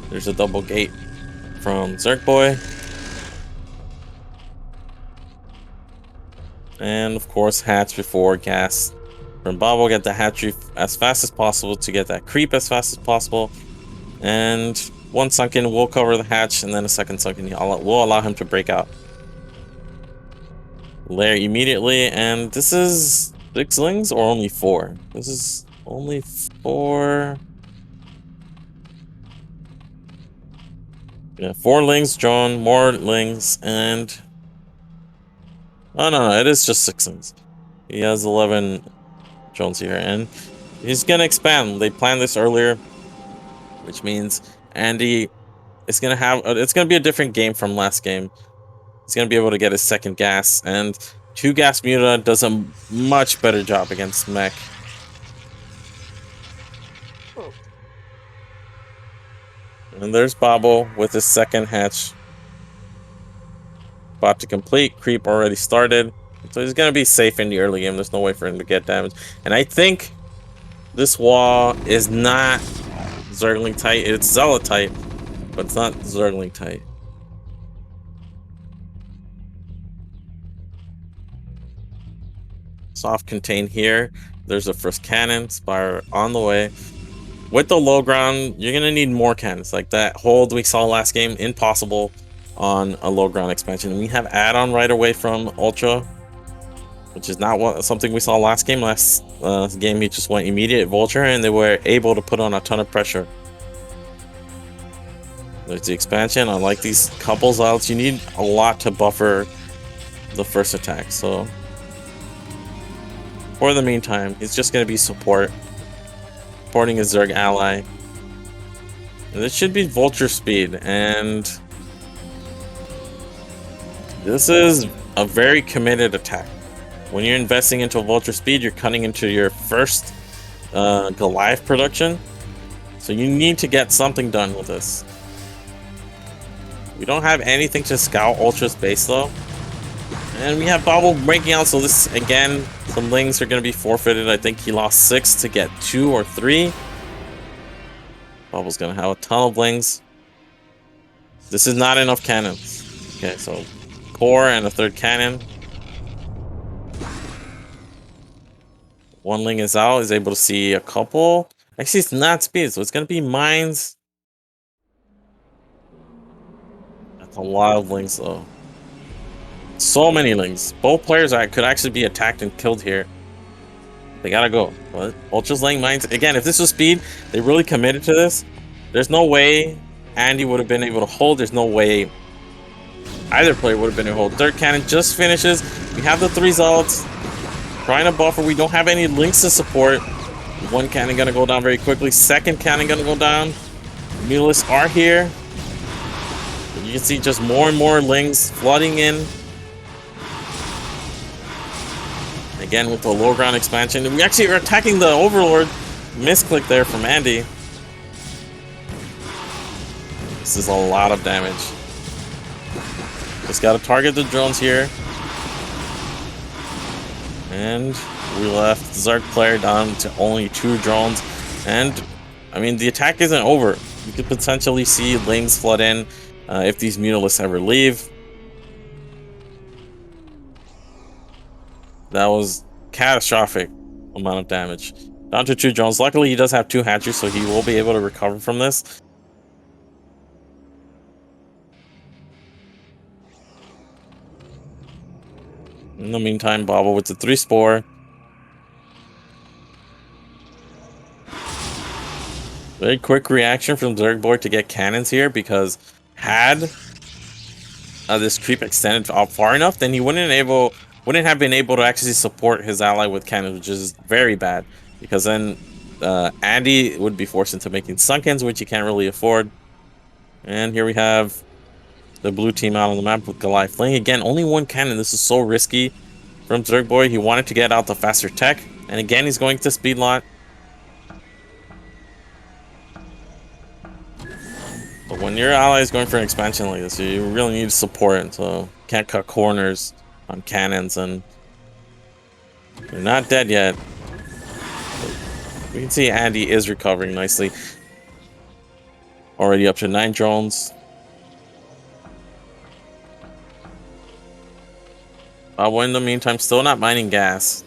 There's a double gate from Zerg Boy. And of course, hatch before gas from Bobo. Get the hatchery as fast as possible to get that creep as fast as possible. And one sunken will cover the hatch, and then a second sunken will allow him to break out. Lair immediately, and this is 6 lings or only 4? This is only 4. Yeah, 4 lings drawn, more lings, and oh no, it is just 6 lings. He has 11 drones here, and he's gonna expand. They planned this earlier, which means Andy is gonna have it's gonna be a different game from last game. He's gonna be able to get his second gas, and 2 gas Muta does a much better job against mech. And there's Babo with his second hatch about to complete. Creep already started, so he's gonna be safe in the early game. There's no way for him to get damaged, and I think this wall is not Zergling tight. It's Zealot tight, but it's not Zergling tight. Soft contain here. There's the first cannon. Spire on the way. With the low ground, you're gonna need more cannons. Like that hold we saw last game, impossible on a low ground expansion. And we have add-on right away from Ultra, which is not something we saw last game. Last game he just went immediate vulture, and they were able to put on a ton of pressure. There's the expansion. I like these couples outs. You need a lot to buffer the first attack. So for the meantime, he's just going to be supporting his Zerg ally. And this should be vulture speed, and this is a very committed attack. When you're investing into vulture speed, you're cutting into your first Goliath production, so you need to get something done with this. We don't have anything to scout Ultra's base though, and we have Bobble breaking out, so this again, some lings are going to be forfeited. I think he lost 6 to get 2 or 3. Bobble's going to have a ton of lings. This is not enough cannons. Okay, so core and a third cannon. One ling is out, is able to see a couple. Actually, it's not speed, so it's going to be mines. That's a lot of lings though. So many lings. Both players could actually be attacked and killed here. They gotta go. But Ultra's laying mines. Again, if this was speed, they really committed to this. There's no way Andy would have been able to hold. There's no way either player would have been able to hold. Third cannon just finishes. We have the 3 zealots trying to buffer. We don't have any links to support. One cannon gonna go down very quickly. Second cannon gonna go down. Mutalisks are here. You can see just more and more lings flooding in. Again with the low ground expansion. We actually are attacking the Overlord. Misclick there from Andy. This is a lot of damage. Just gotta target the drones here. And we left Zerg player down to only 2 drones. And I mean, the attack isn't over. You could potentially see lings flood in if these Mutalisks ever leave. That was catastrophic amount of damage. Down to 2 drones. Luckily, he does have 2 hatcheries, so he will be able to recover from this. In the meantime, Bobble with the 3 spore. Very quick reaction from Zerg Boy to get cannons here, because had this creep extended out far enough, then he wouldn't able wouldn't have been able to actually support his ally with cannons, which is very bad, because then Andy would be forced into making sunkens, which he can't really afford. And here we have the blue team out on the map with Goliath playing again. Only one cannon. This is so risky from Zerg Boy. He wanted to get out the faster tech, and again he's going to speed lot. But when your ally is going for an expansion like this, you really need support, so can't cut corners on cannons, and they're not dead yet. We can see Andy is recovering nicely. Already up to 9 drones. Well, in the meantime, still not mining gas.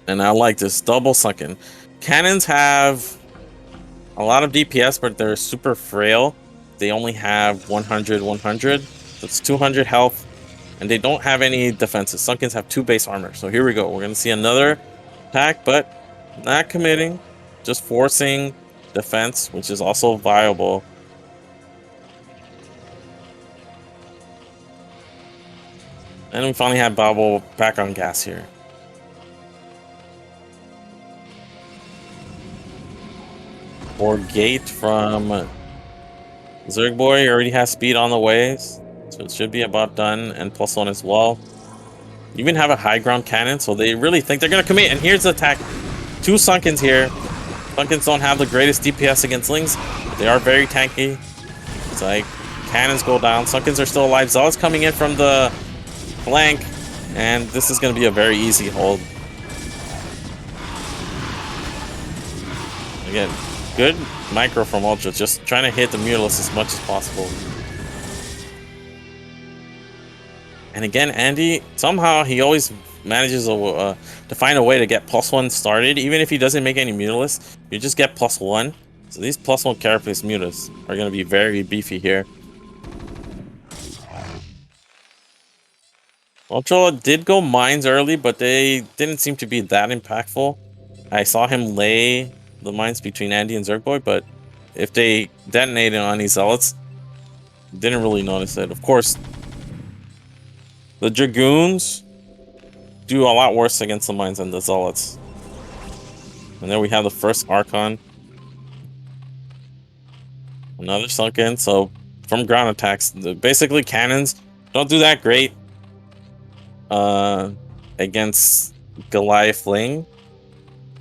And I like this double sunken. Cannons have a lot of DPS, but they're super frail. They only have 100, 100. So it's 200 health. And they don't have any defenses. Sunkens have 2 base armor. So here we go. We're going to see another attack, but not committing. Just forcing defense, which is also viable. And we finally have Babel back on gas here. Or gate from Zerg Boy already has speed on the way, so it should be about done, and +1 as well. You even have a high ground cannon, so they really think they're gonna commit. And here's the attack. 2 Sunkens here. Sunkens don't have the greatest DPS against Lings, but they are very tanky. It's like cannons go down. Sunkens are still alive. Zealot's coming in from the flank, and this is gonna be a very easy hold. Again, good micro from Ultra, just trying to hit the Mutalisk as much as possible. And again, Andy, somehow he always manages to find a way to get +1 started. Even if he doesn't make any Mutalisks, you just get +1. So these +1 carapace Mutalisks are going to be very beefy here. Ultra did go mines early, but they didn't seem to be that impactful. I saw him lay the mines between Andy and Zerg Boy, but if they detonated on these Zealots, didn't really notice it. Of course, the Dragoons do a lot worse against the mines than the Zealots. And there we have the first Archon. Another sunken. So from ground attacks, basically cannons don't do that great against Goliath Ling.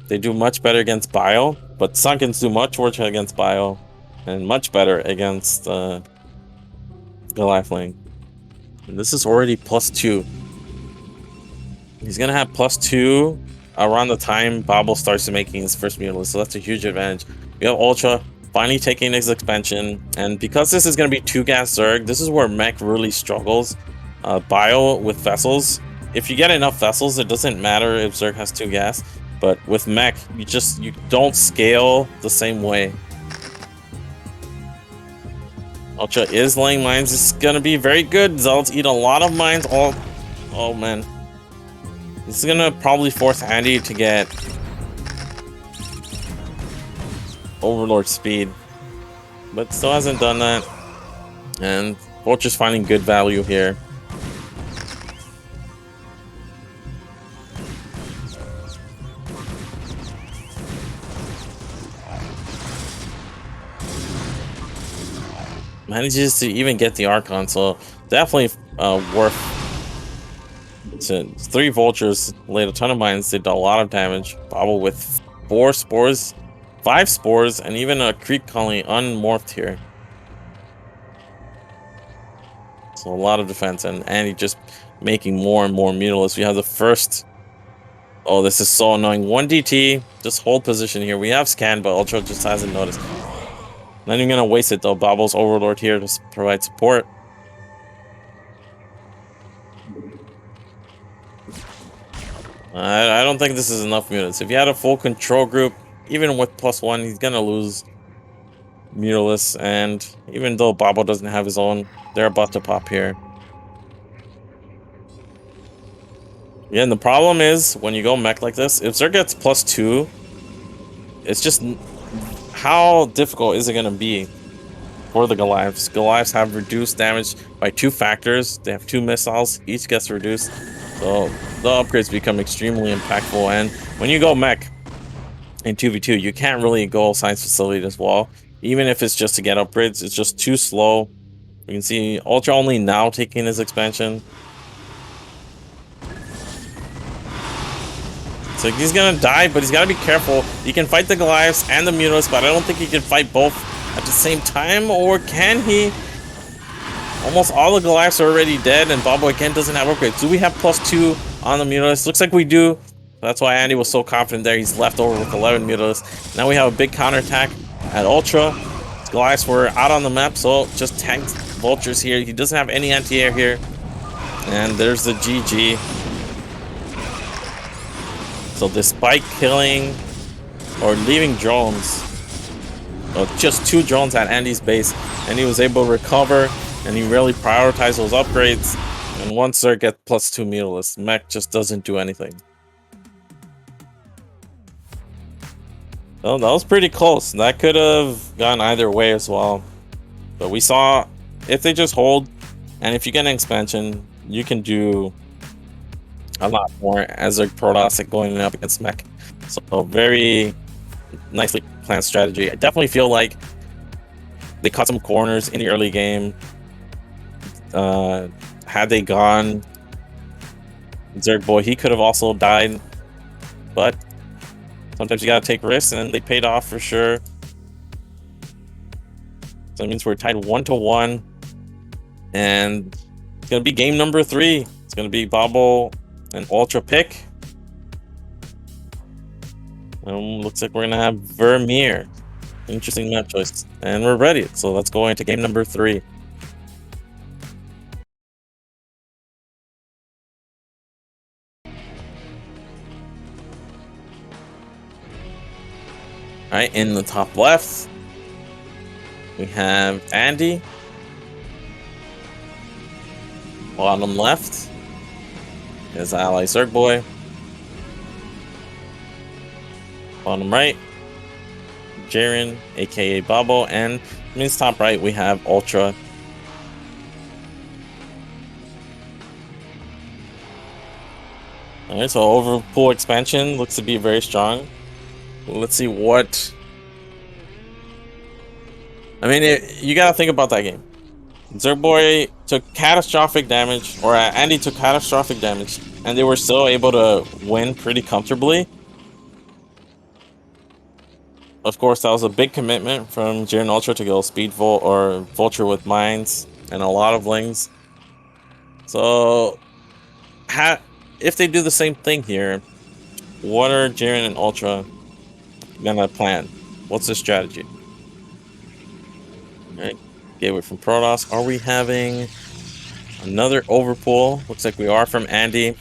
They do much better against Bio, but Sunkens do much worse against Bio and much better against Goliath Ling. And this is already +2. He's gonna have +2 around the time Babel starts making his first Mutalisk, so that's a huge advantage. We have Ultra finally taking his expansion, and because this is gonna be 2 gas Zerg, this is where mech really struggles. Bio with vessels. If you get enough vessels, it doesn't matter if Zerg has 2 gas. But with mech, you don't scale the same way. Ultra is laying mines. It's gonna be very good. Zealots eat a lot of mines. Oh man. This is gonna probably force Andy to get Overlord speed. But still hasn't done that. And Vulture's finding good value here. Manages to even get the Archon, so definitely worth it. 3 Vultures laid a ton of mines, did a lot of damage. Babel with 4 spores, 5 spores, and even a creep colony unmorphed here. So a lot of defense, and Andy just making more and more Mutalisks. We have the first. Oh, this is so annoying. 1 DT, just hold position here. We have scan, but Ultra just hasn't noticed. Not even gonna waste it though. Babel's Overlord here to provide support. I don't think this is enough Mutalisks. If you had a full control group, even with +1, he's gonna lose Mutalisks. And even though Babel doesn't have his own, they're about to pop here. Yeah, and the problem is when you go mech like this, if Zerg gets +2, it's just how difficult is it gonna be? for the Goliaths. Goliaths have reduced damage by 2 factors. They have 2 missiles, each gets reduced. So the upgrades become extremely impactful. And when you go mech in 2v2, you can't really go science facility as well. Even if it's just to get upgrades, it's just too slow. You can see Ultra only now taking his expansion. So he's gonna die, but he's gotta be careful. He can fight the Goliaths and the Mutants, but I don't think he can fight both at the same time, or can he? Almost all the Goliaths are already dead, and Bobo again doesn't have upgrades. Do we have +2 on the Mutants? Looks like we do. That's why Andy was so confident there. He's left over with 11 Mutants. Now we have a big counterattack at Ultra. Goliaths were out on the map, so just tanked Vultures here. He doesn't have any anti-air here. And there's the GG. So despite killing or leaving drones, just 2 drones at Andy's base, and he was able to recover, and he really prioritized those upgrades. And once Zerg gets +2 mutalists, mech just doesn't do anything. Well, that was pretty close. That could have gone either way as well. But we saw if they just hold, and if you get an expansion, you can do a lot more as a Protoss going up against mech. So very nicely planned strategy. I definitely feel like they cut some corners in the early game. Had they gone Zerg boy, he could have also died, but sometimes you gotta take risks, and they paid off for sure. So that means we're tied 1-1, and it's gonna be game number 3. It's gonna be Bobo and Ultra pick. Looks like we're gonna have Vermeer. Interesting map choice, and we're ready. So let's go into game number 3. All right, in the top left, we have Andy. Bottom left is ally Zerg boy. Bottom right, Jaren, aka Bobo, and means top right we have Ultra. All right, so overpool expansion looks to be very strong. Let's see what. I mean, you gotta think about that game. Zerg boy took catastrophic damage, or Andy took catastrophic damage, and they were still able to win pretty comfortably. Of course, that was a big commitment from Jaren Ultra to go speed volt or vulture with mines and a lot of lings. So, if they do the same thing here, what are Jaren and Ultra gonna plan? What's the strategy? All right, gateway from Protoss. Are we having another overpool? Looks like we are from Andy.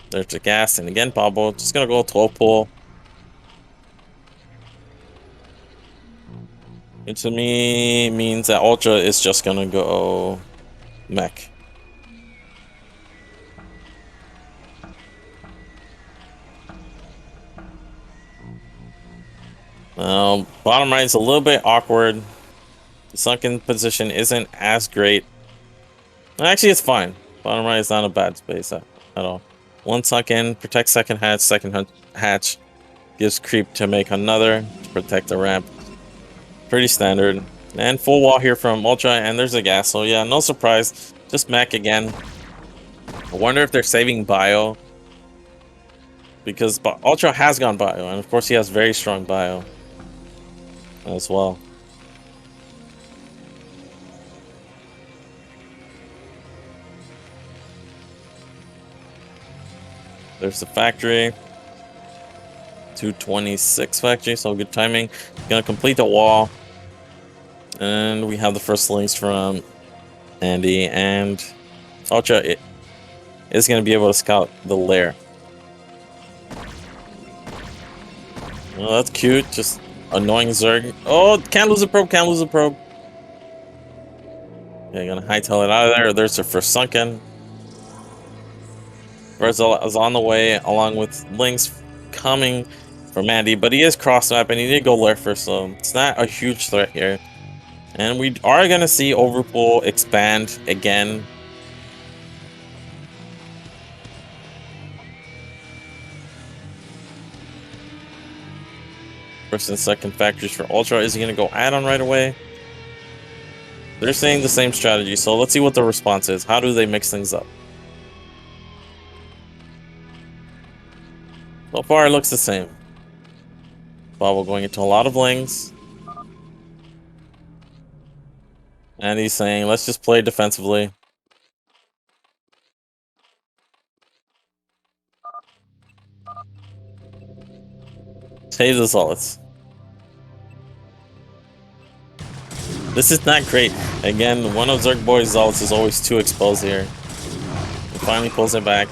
There's the gas, and again, Bobo just gonna go 12 pull. It to me means that Ultra is just gonna go mech. Bottom right is a little bit awkward. The sunken position isn't as great. Actually, it's fine. Bottom right is not a bad space at all. One sunken, protect second hatch gives creep to make another to protect the ramp. Pretty standard. And full wall here from Ultra, and there's a gas, so yeah, no surprise. Just mech again. I wonder if they're saving bio, because Ultra has gone bio, and of course he has very strong bio as well. There's the factory. 226 factory, so good timing. Gonna complete the wall. And we have the first links from Andy, and Ultra is gonna be able to scout the lair. Well, that's cute, just annoying Zerg. Oh, can't lose a probe, can't lose a probe. Okay, gonna hightail it out of there. There's their first sunken. Verzal is on the way, along with links coming from Andy, but he is cross map, and he did go lair first, so it's not a huge threat here. And we are going to see Overpool expand again. First and second factories for Ultra. Is he going to go add-on right away? They're saying the same strategy, so let's see what the response is. How do they mix things up? So far, it looks the same. Bobble going into a lot of lings. And he's saying, let's just play defensively. Save the Zealots. This is not great. Again, one of Zerg Boy's Zealots is always too exposed here. He finally pulls it back.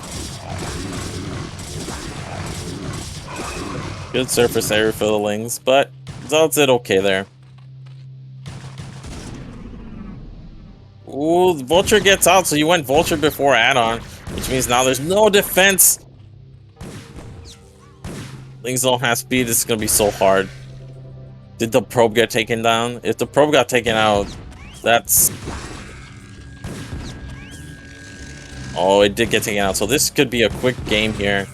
Good surface area for the lings, but Zealots did okay there. Ooh, Vulture gets out, so you went Vulture before add-on, which means now there's no defense. Lings don't have speed, it's gonna be so hard. Did the probe get taken down? If the probe got taken out, that's... Oh, it did get taken out, so this could be a quick game here.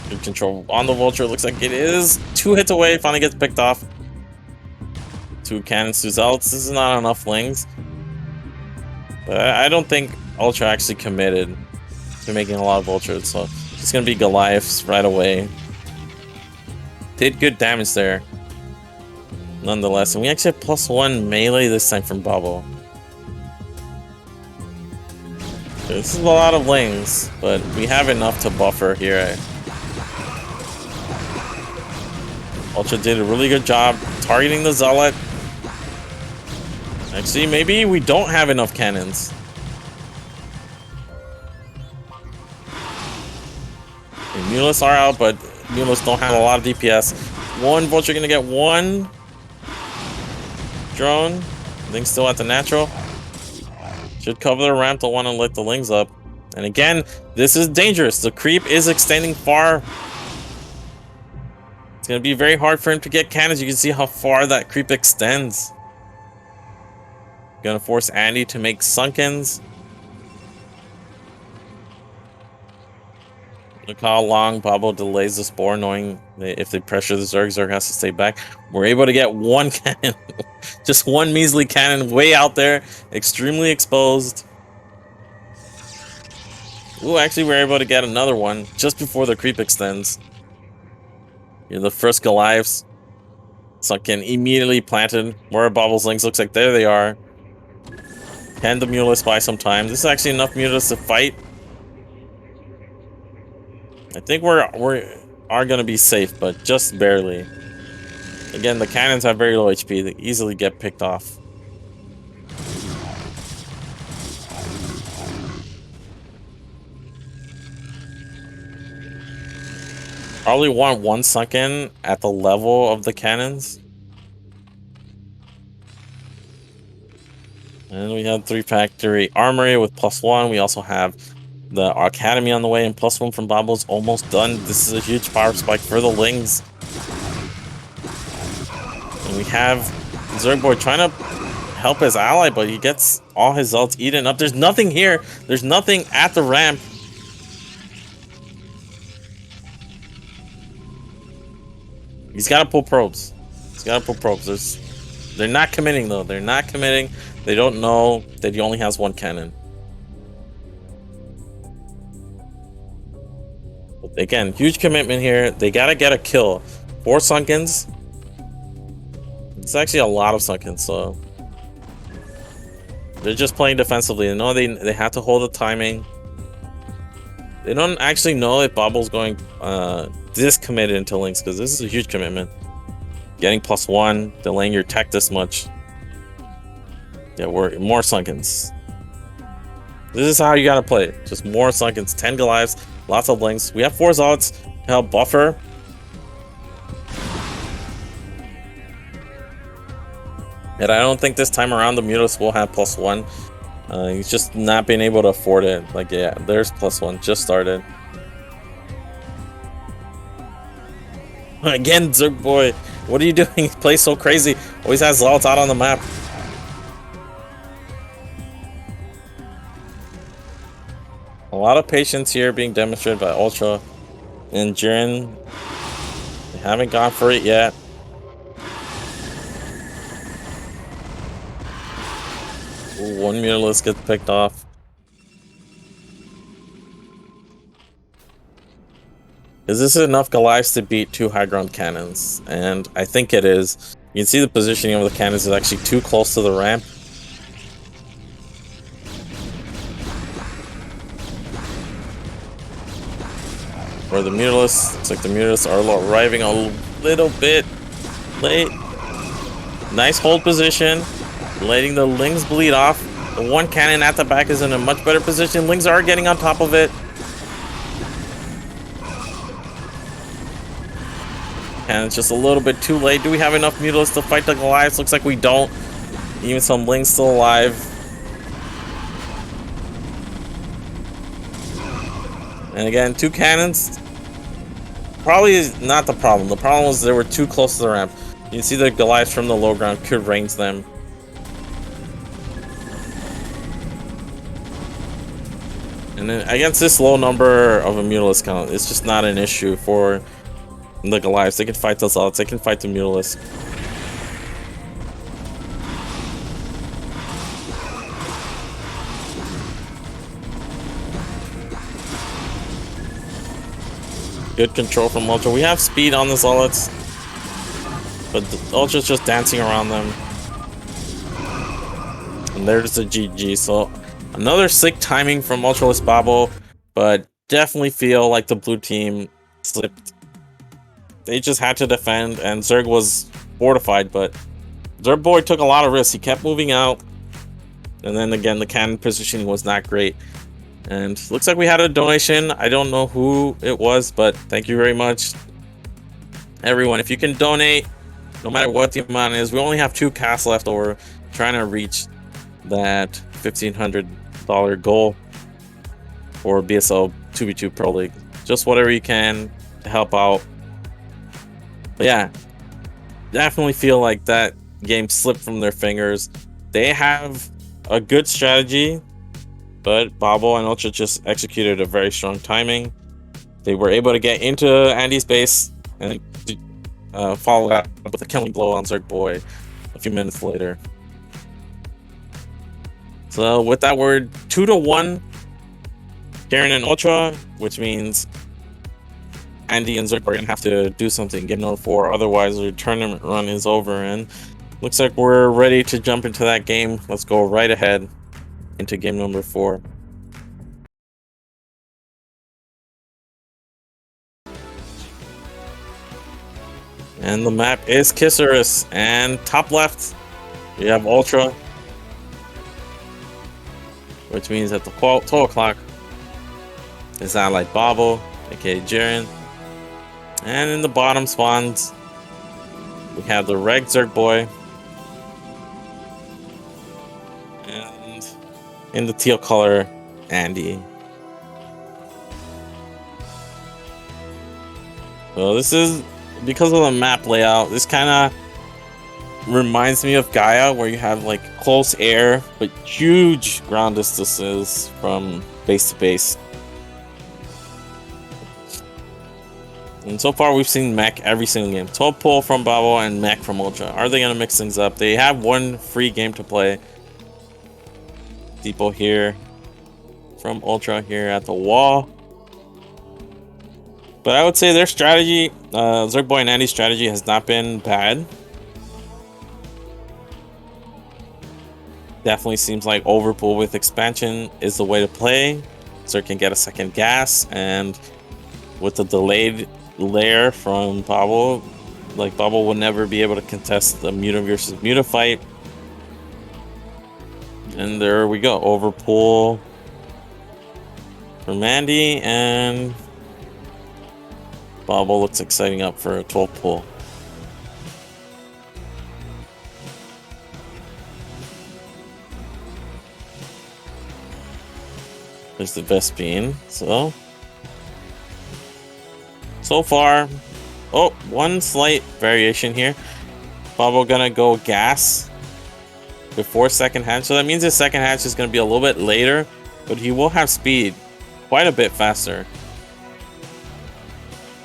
Good control on the Vulture, looks like it is. 2 hits away, finally gets picked off. 2 cannons, 2 Zealots. This is not enough lings. But I don't think Ultra actually committed to making a lot of Vultures, so it's gonna be Goliaths right away. Did good damage there, nonetheless. And we actually have +1 melee this time from Bobble. This is a lot of lings, but we have enough to buffer here. Ultra did a really good job targeting the Zealot. Actually, maybe we don't have enough cannons. Okay, Mulas are out, but Mulas don't have a lot of DPS. 1 Vulture gonna get 1 drone. I think still at the natural. Should cover the ramp to want to lit the lings up. And again, this is dangerous. The creep is extending far. It's gonna be very hard for him to get cannons. You can see how far that creep extends. Gonna force Andy to make Sunkens. Look how long Bobble delays the spore, knowing that if they pressure the Zerg, Zerg has to stay back. We're able to get 1 cannon. Just 1 measly cannon way out there. Extremely exposed. Ooh, actually we're able to get another one just before the creep extends. You're the first Goliaths. Sunken immediately planted. Where Bobble's lings looks like there they are. Can the Mulas buy some time? This is actually enough Mulas to fight. I think we are gonna be safe, but just barely. Again, the cannons have very low HP. They easily get picked off. Probably want 1 sunken at the level of the cannons. And we have 3 factory armory with +1. We also have the Academy on the way, and +1 from Bobble's almost done. This is a huge power spike for the lings. And we have Zergboy trying to help his ally, but he gets all his ults eaten up. There's nothing here. There's nothing at the ramp. He's got to pull probes. He's got to pull probes. They're not committing, though. They're not committing. They don't know that he only has 1 cannon. But again, huge commitment here. They got to get a kill. 4 Sunkens. It's actually a lot of Sunkens, so... They're just playing defensively. They know they have to hold the timing. They don't actually know if Bobble's going this committed into links, because this is a huge commitment. Getting +1, delaying your tech this much. Yeah, we're more Sunkens. This is how you gotta play it. Just more Sunkens. 10 Goliaths, lots of links. We have 4 Zealots to help buffer. And I don't think this time around the Mutas will have +1. He's just not being able to afford it. Like, yeah, there's +1. Just started. Again, Zerg Boy What are you doing? He plays so crazy. Always has Zealots out on the map. A lot of patience here being demonstrated by Ultra and Jiren. They haven't gone for it yet. Ooh, one Mutalisk gets picked off. Is this enough Goliaths to beat 2 high ground cannons? And I think it is. You can see the positioning of the cannons is actually too close to the ramp. Or the Mutalisks, looks like the Mutalisks are arriving a little bit late. Nice hold position, letting the Lings bleed off. The one cannon at the back is in a much better position. Lings are getting on top of it. And it's just a little bit too late. Do we have enough Mutalisks to fight the Goliaths? Looks like we don't. Even some Lings still alive. And again, 2 cannons. Probably is not the problem. The problem was they were too close to the ramp. You can see the Goliaths from the low ground could range them. And then against this low number of a Mutalisk count, it's just not an issue for the Goliaths. They can fight the Zealots, they can fight the Mutalisk. Good control from Ultra. We have speed on the Zealots, but the Ultra's just dancing around them. And there's the GG. So another sick timing from Ultraless Babo, but definitely feel like the blue team slipped. They just had to defend, and Zerg was fortified, but Zerg boy took a lot of risks. He kept moving out, and then again, the cannon positioning was not great. And looks like we had a donation. I don't know who it was, but thank you very much, everyone. If you can donate, no matter what the amount is, we only have 2 casts left over, trying to reach that $1,500 goal for BSL 2v2 Pro League. Just whatever you can to help out. But yeah, definitely feel like that game slipped from their fingers. They have a good strategy, but Babo and Ultra just executed a very strong timing. They were able to get into Andy's base and follow up with a killing blow on Zerg Boy a few minutes later. So with that, we're 2-1 Garen and Ultra, which means Andy and Zerg are gonna have to do something, get number 4, otherwise the tournament run is over. And looks like we're ready to jump into that game. Let's go right ahead into game number 4. And the map is Kisserus, and top left we have Ultra, which means at the 12 o'clock is Allied Babo, aka Jiren. And in the bottom spawns we have the Reg Zerg Boy, and in the teal color, Andy. So this is, because of the map layout, this kind of reminds me of Gaia, where you have like close air but huge ground distances from base to base. And so far we've seen mech every single game. 12 pull from Babo and mech from Ultra. Are they going to mix things up? They have one free game to play. Depot here from Ultra here at the wall. But I would say their strategy, Zerg Boy and Andy's strategy, has not been bad. Definitely seems like overpull with expansion is the way to play. Zerg can get a second gas, and with the delayed layer from Babo, like Babo will never be able to contest the Muta versus Muta fight. And there we go, overpull from Andy, and Babo looks exciting up for a 12 pull. There's the Vespine. So far, Oh, one slight variation here. Babo gonna go gas before second hatch. So that means his second hatch is gonna be a little bit later, but he will have speed quite a bit faster.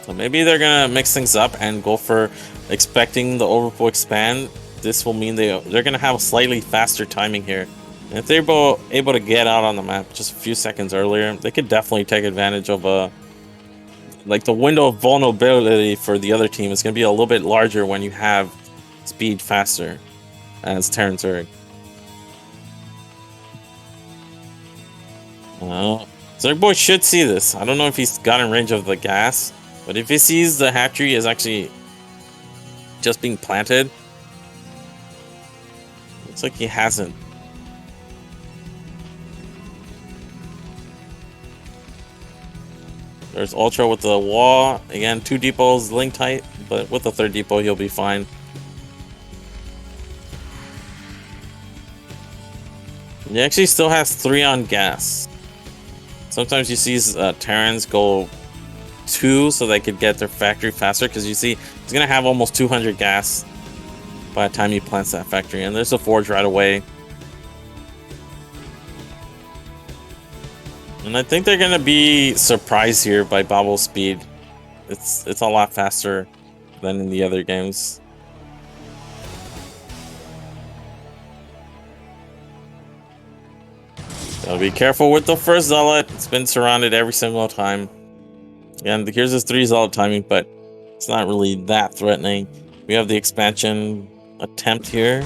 So maybe they're gonna mix things up and go for expecting the overflow expand. This will mean they're gonna have a slightly faster timing here. And if they're able to get out on the map just a few seconds earlier, they could definitely take advantage of like the window of vulnerability for the other team is going to be a little bit larger when you have speed faster as Terran Zerg. Zerg Boy should see this. I don't know if he's got in range of the gas, but if he sees the hatchery is actually just being planted, looks like he hasn't. There's Ultra with the wall. Again, 2 depots link tight, but with the 3rd depot, he'll be fine. He actually still has 3 on gas. Sometimes you see Terrans go 2 so they could get their factory faster, because you see he's going to have almost 200 gas by the time he plants that factory. And there's a forge right away. And I think they're gonna be surprised here by Babo's speed. It's a lot faster than in the other games. Gotta be careful with the first Zealot. It's been surrounded every single time. And here's his 3 Zealot timing, but it's not really that threatening. We have the expansion attempt here.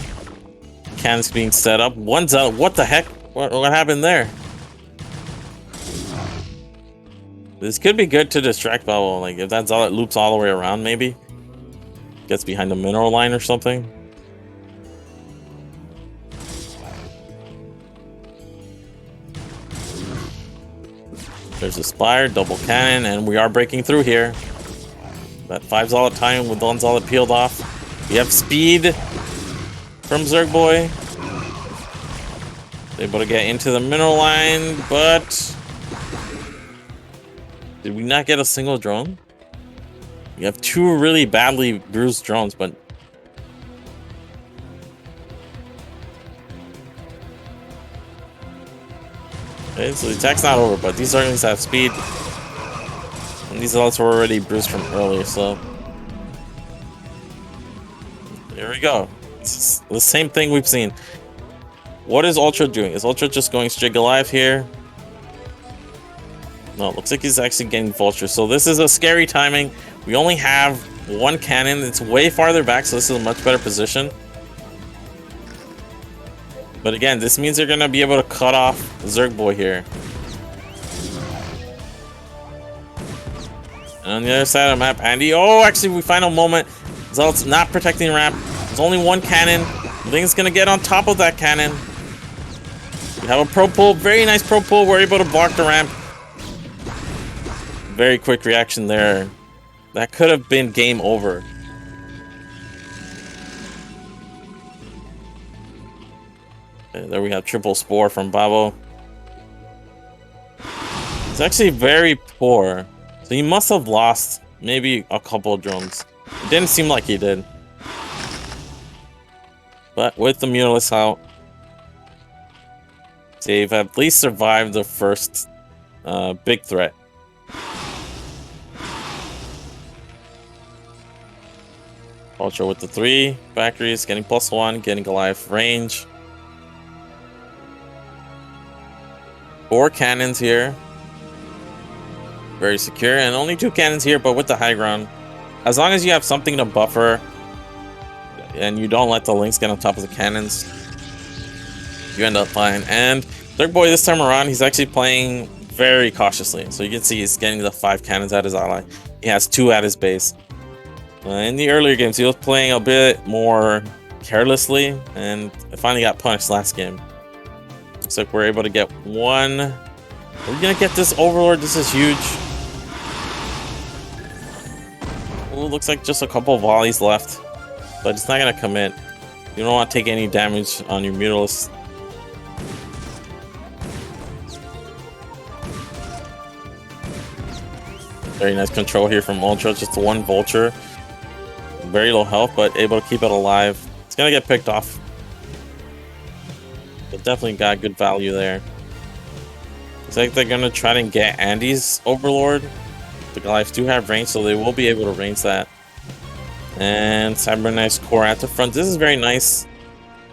Cannons being set up. 1 Zealot. What the heck? What happened there? This could be good to distract Babo. Like if that Zealot loops all the way around, maybe gets behind the mineral line or something. There's a Spire, double cannon, and we are breaking through here. That 5 Zealot time with 1 Zealot peeled off. We have speed from Zerg Boy. Able to get into the mineral line, but did we not get a single drone? We have 2 really badly bruised drones, but okay, so the attack's not over, but these Zerglings have speed. And these Zealots were already bruised from earlier, so there we go. It's the same thing we've seen. What is Ultra doing? Is Ultra just going straight alive here? No, it looks like he's actually getting vulture. So this is a scary timing. We only have 1 cannon. It's way farther back, so this is a much better position. But again, this means they're going to be able to cut off Zerg Boy here. And on the other side of the map, Andy. Oh, actually, we find a moment. Zealot's not protecting ramp. There's only 1 cannon. I think it's going to get on top of that cannon. We have a pro pull. Very nice pro pull. We're able to block the ramp. Very quick reaction there. That could have been game over. Okay, there we have triple spore from Babo. It's actually very poor. So he must have lost maybe a couple of drones. It didn't seem like he did. But with the Mutalisk out, they've at least survived the first big threat. Ultra with the 3 factories, getting +1, getting Goliath range. 4 cannons here. Very secure, and only 2 cannons here, but with the high ground. As long as you have something to buffer, and you don't let the links get on top of the cannons, you end up fine. And Zerg Boy this time around, he's actually playing very cautiously. So you can see he's getting the 5 cannons at his ally. He has 2 at his base. In the earlier games, he was playing a bit more carelessly, and finally got punished last game. Looks like we're able to get 1. Are we gonna get this Overlord? This is huge. Oh, looks like just a couple of volleys left, but it's not gonna commit. You don't want to take any damage on your Mutalisk. Very nice control here from Ultra. Just one vulture. Very low health, but able to keep it alive. It's gonna get picked off. But definitely got good value there. Looks like they're gonna try to get Andy's Overlord. The Goliaths do have range, so they will be able to range that. And Cybernetics Core at the front. This is very nice.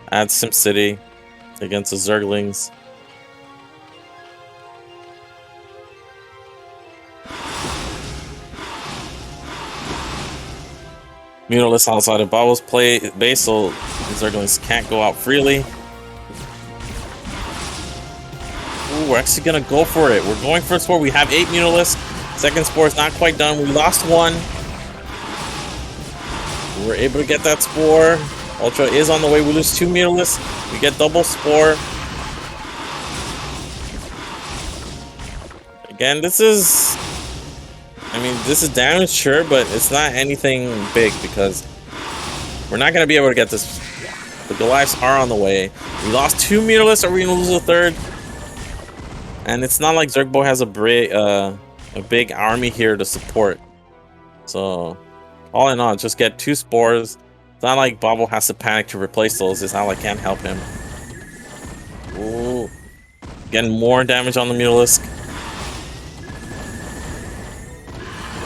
At SimCity against the Zerglings. Mutalist outside of Bubbles play base, so the Zerglings can't go out freely. Ooh, we're actually gonna go for it. We're going for a spore. We have 8 Mutalists. Second spore is not quite done. We lost one. We're able to get that spore. Ultra is on the way. We lose 2 Mutalists. We get double spore. Again, this is... I mean, this is damage, sure, but it's not anything big because we're not going to be able to get this. The Goliaths are on the way. We lost 2 Mutalists. Are we going to lose a third? And it's not like Zergbo has a big army here to support. So, all in all, just get 2 spores. It's not like Bobble has to panic to replace those. It's not like I can't help him. Ooh. Getting more damage on the Mutalisk.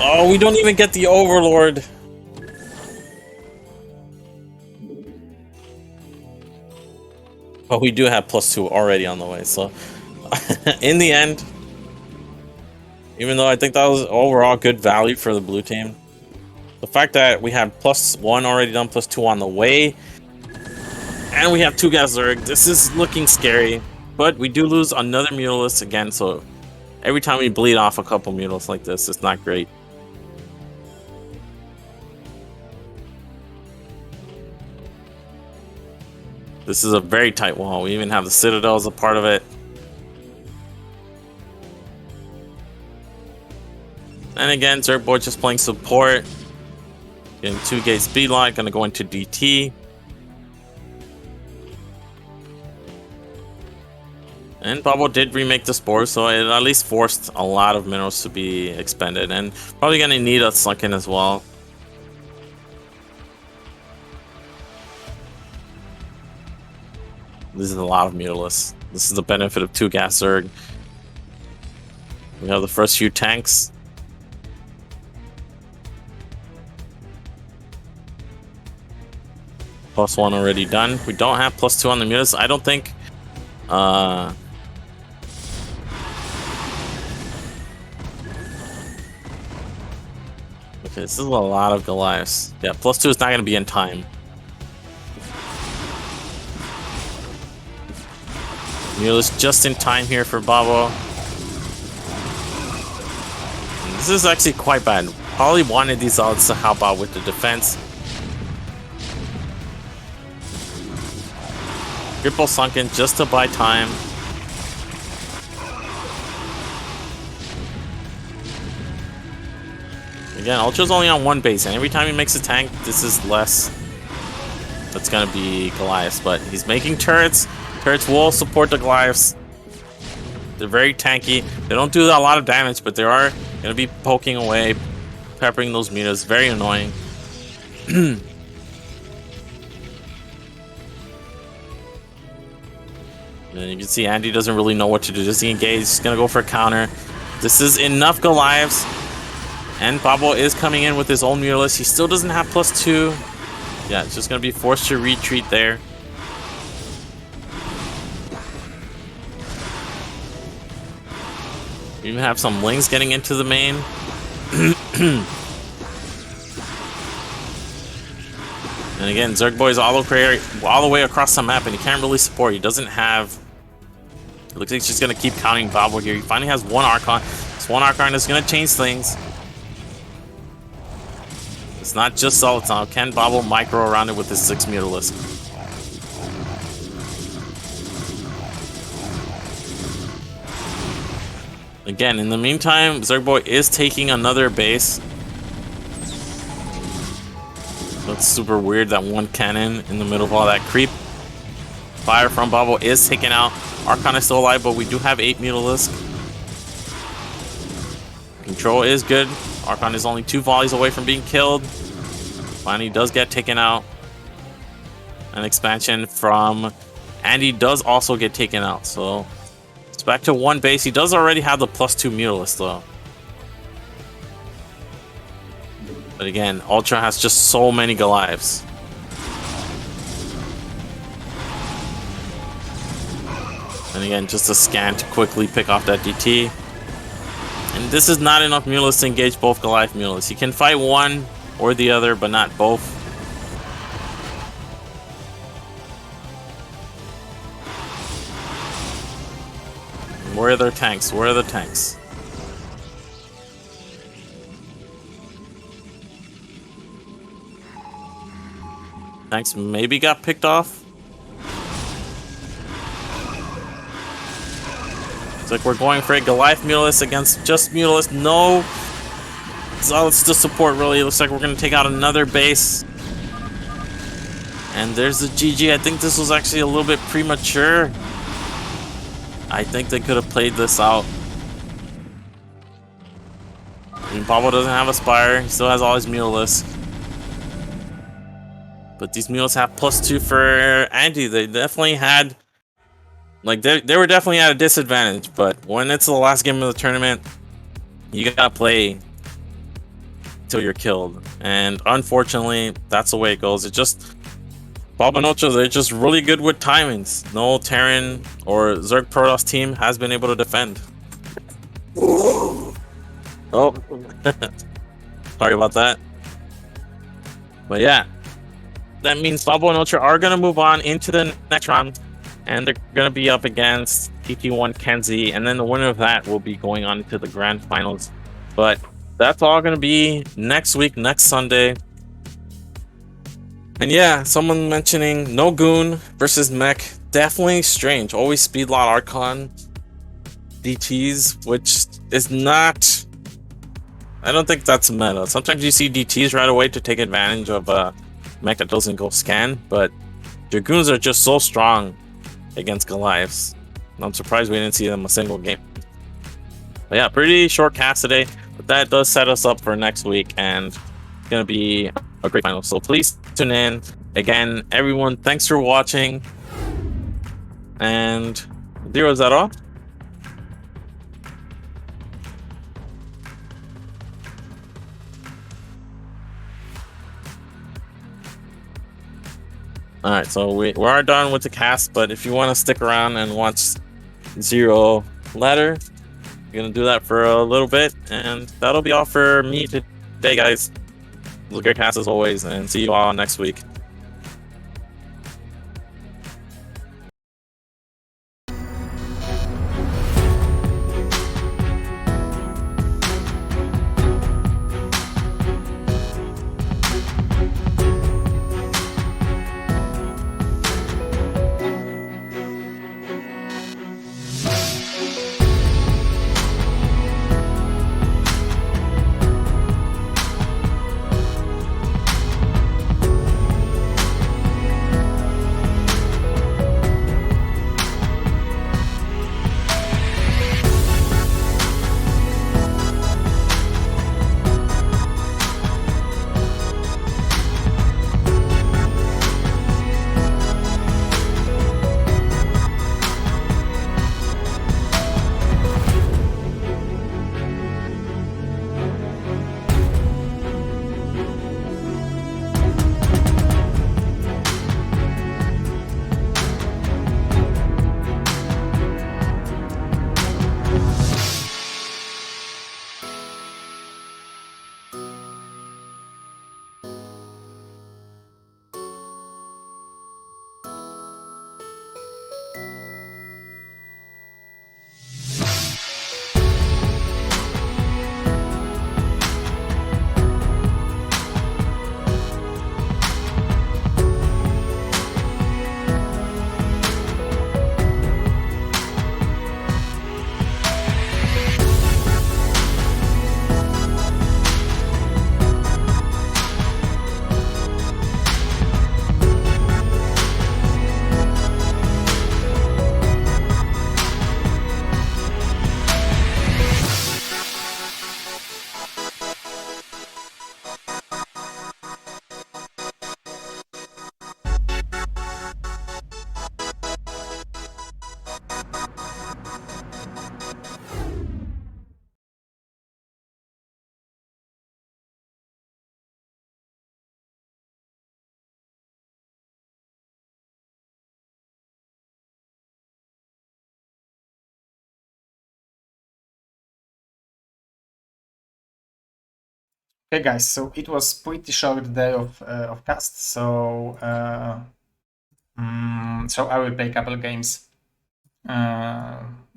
Oh, we don't even get the Overlord. But we do have +2 already on the way, so in the end, even though I think that was overall good value for the blue team, the fact that we have +1 already done, +2 on the way, and we have 2 gas Zerg, this is looking scary. But we do lose another Mutalist again, so every time we bleed off a couple Mutalists like this, it's not great. This is a very tight wall. We even have the Citadel as a part of it. And again, Zergboy just playing support. Getting 2 gate speed lock, gonna go into DT. And Bubble did remake the spores, so it at least forced a lot of minerals to be expended. And probably gonna need a Sunken as well. This is a lot of Mutalists. This is the benefit of 2 gas Zerg. We have the first few tanks. +1 already done. We don't have +2 on the Mutalists. I don't think... Okay, this is a lot of Goliaths. Yeah, +2 is not going to be in time. Mutalisk just in time here for Babo. This is actually quite bad. Probably wanted these odds to help out with the defense. Triple Sunken just to buy time. Again, Ultra's only on 1 base, and every time he makes a tank, this is less. That's gonna be Goliaths, but he's making turrets. Turrets will support the Goliaths. They're very tanky. They don't do a lot of damage, but they are gonna be poking away, peppering those mutas. Very annoying. And you can see Andy doesn't really know what to do. Does he engage? He's gonna go for a counter. This is enough Goliaths. And Babo is coming in with his own Mutalist. He still doesn't have +2. Yeah, it's just gonna be forced to retreat there. We even have some Lings getting into the main. And again, Zergboy is all the way across the map, and he can't really support. He doesn't have... It looks like he's just going to keep counting Babo here. He finally has 1 Archon. This 1 Archon is going to change things. It's not just Solid now. Can Babo micro around it with his 6 Mutalisk? Again, in the meantime, Zergboy is taking another base. That's super weird, that 1 cannon in the middle of all that creep. Fire from Babo is taken out. Archon is still alive, but we do have 8 Mutalisk. Control is good. Archon is only 2 volleys away from being killed. Finally does get taken out. An expansion from Andy does also get taken out. So it's back to 1 base. He does already have the +2 Mutalisk though. But again, Ultra has just so many Goliaths. And again, just a scan to quickly pick off that DT. And this is not enough Mutalisks to engage both Goliath Mutalisks. You can fight one or the other, but not both. Where are their tanks? Where are the tanks? Tanks maybe got picked off. It's like we're going for a Goliath Mutalisk against just Mutalisk. No. Zealots to support, really. It looks like we're going to take out another base. And there's the GG. I think this was actually a little bit premature. I think they could have played this out. I mean, Pablo doesn't have a Spire. He still has all his Mutalisk. But these Mules have +2 for Andy. They definitely had... Like, they were definitely at a disadvantage. But when it's the last game of the tournament, you gotta play till you're killed. And unfortunately, that's the way it goes. It just... Bob and Ultra, they're just really good with timings. No Terran or Zerg Protoss team has been able to defend. Oh. Sorry about that. But yeah. That means Babo and Ultra are going to move on into the next round. And they're going to be up against TT1 Kenzie. And then the winner of that will be going on to the grand finals. But that's all going to be next week, next Sunday. And yeah, someone mentioning no Goon versus Mech. Definitely strange. Always speed lot Archon DTs, which is not... I don't think that's meta. Sometimes you see DTs right away to take advantage of a Mech that doesn't go scan, but Dragoons are just so strong against Goliaths. I'm surprised we didn't see them a single game. But yeah, pretty short cast today, but that does set us up for next week, and it's going to be a great final. So please tune in. Again, everyone, thanks for watching. And Zero, is that all? Alright, so we are done with the cast, but if you want to stick around and watch Zero Ladder, you're going to do that for a little bit, and that'll be all for me today, guys. It was a great cast as always, and see you all next week. Okay, guys, so it was pretty short day of cast, so so I will play a couple games,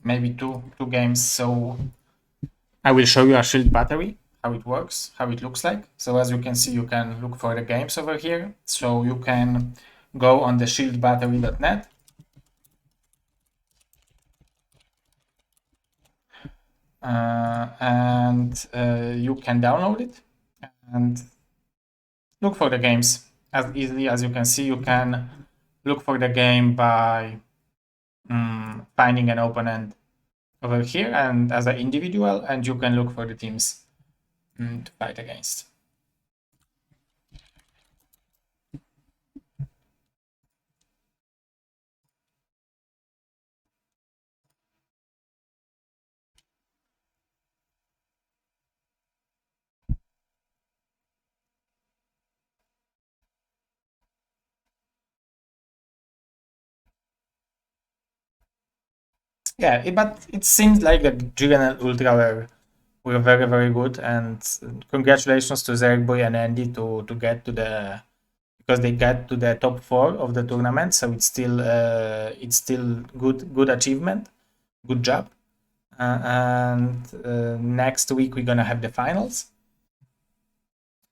maybe two games. So I will show you a shield battery, how it works, how it looks like. So as you can see, you can look for the games over here. So you can go on the ShieldBattery.net. And you can download it and look for the games as easily as you can see. You can look for the game by finding an opponent over here and as an individual, and you can look for the teams to fight against. Yeah, but it seems like the Jiren and Ultra were very, very good, and congratulations to Zerg and Andy to get to the, because they got to the top 4 of the tournament. So it's still good achievement, good job. And next week we're gonna have the finals.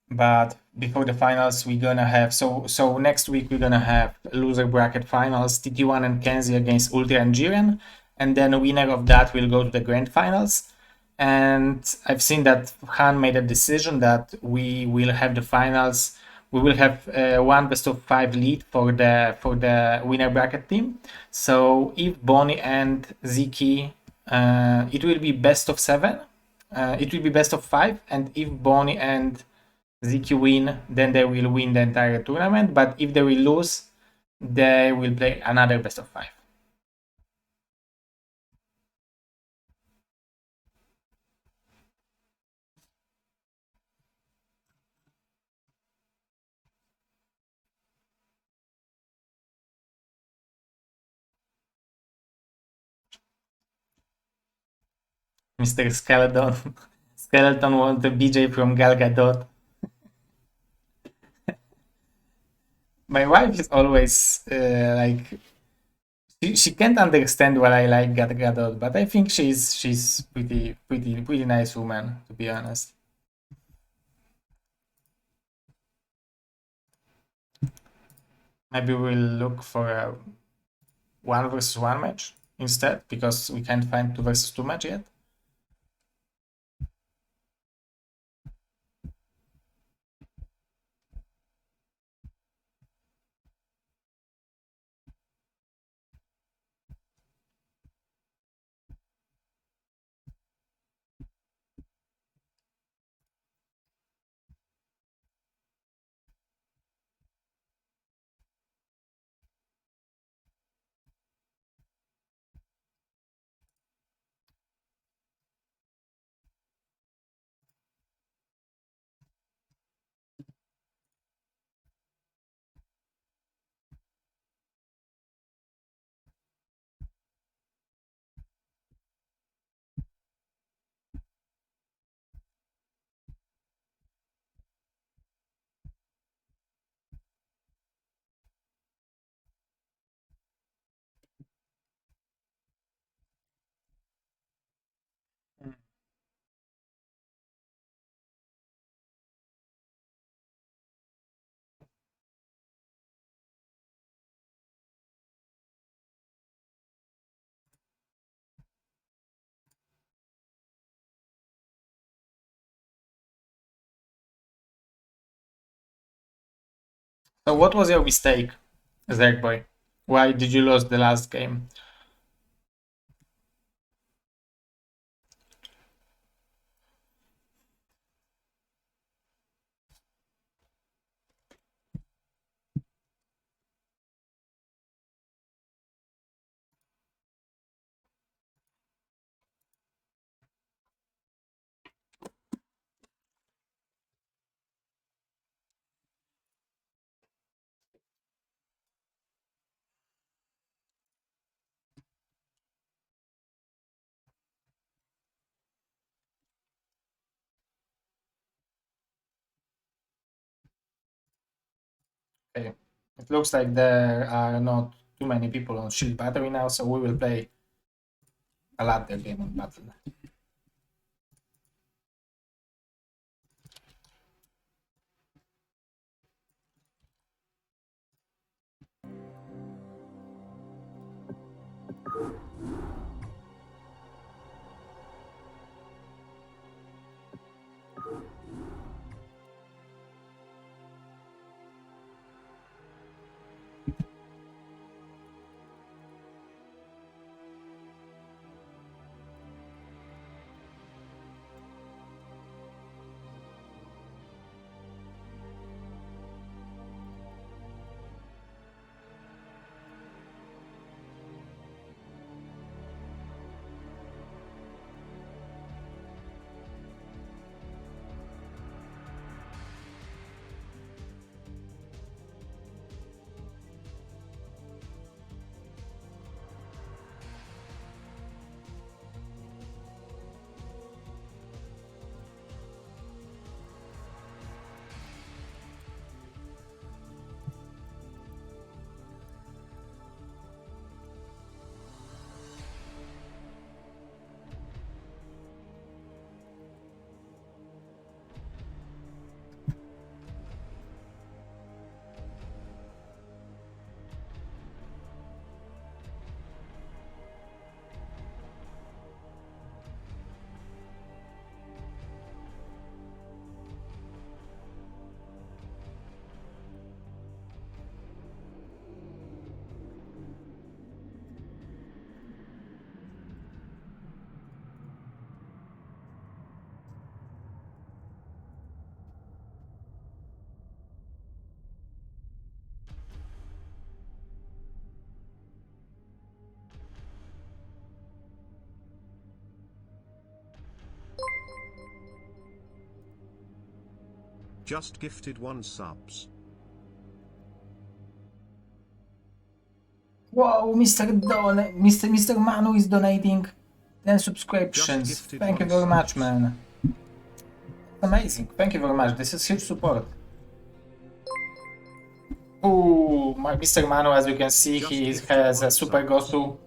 But before the finals, we're gonna have so next week we're gonna have loser bracket finals, TT1 and Kenzie against Ultra and Jiren, and then a winner of that will go to the grand finals. And I've seen that Han made a decision that we will have the finals. We will have one best of 5 lead for the winner bracket team. So if Bonnie and Ziki, it will be best of 7. It will be best of 5, and if Bonnie and Ziki win, then they will win the entire tournament. But if they will lose, they will play another best of 5. Mr. Skeleton. Skeleton wants the BJ from Gal Gadot. My wife is always like, she can't understand why I like Gal Gadot, but I think she's pretty nice woman, to be honest. Maybe we'll look for a 1 versus 1 match instead, because we can't find 2 versus 2 match yet. So what was your mistake, Zergboy? Why did you lose the last game? Okay. It looks like there are not too many people on ShieldBattery now, so we will play a ladder game on Battle.net. Just gifted 1 subs. Wow, Mr. Manu is donating 10 subscriptions. Thank you very much, man. Amazing. Thank you very much. This is huge support. Ooh, Mr. Manu, as you can see, he has a Super Gosu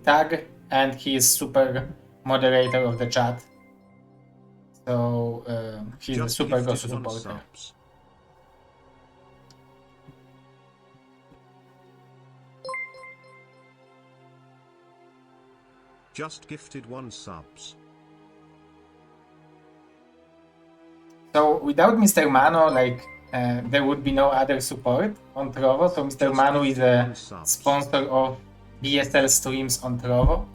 tag, and he is super moderator of the chat. So he's a Super Gosu supporter. Just gifted 1 subs. So without Mr. Manu, like there would be no other support on Trovo. So Mr. Manu is a sponsor of BSL streams on Trovo.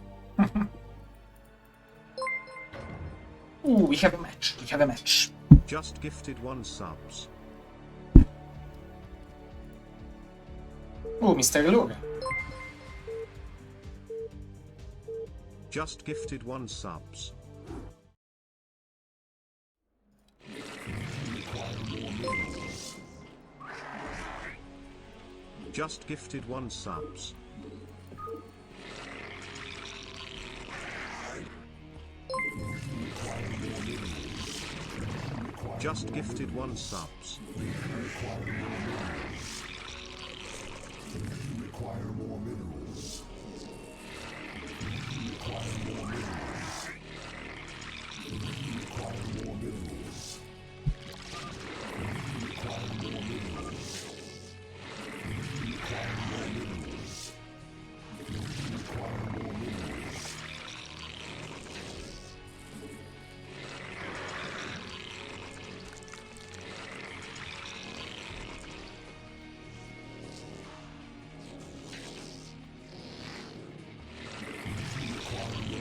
Ooh, we have a match. We have a match. Just gifted 1 subs. Ooh, Mr. Lure. Just gifted 1 subs. Just gifted 1 subs. Just gifted 1 subs. Require more minerals. Require more minerals. Require more minerals. Require more minerals. Require more minerals. Require more minerals. Require more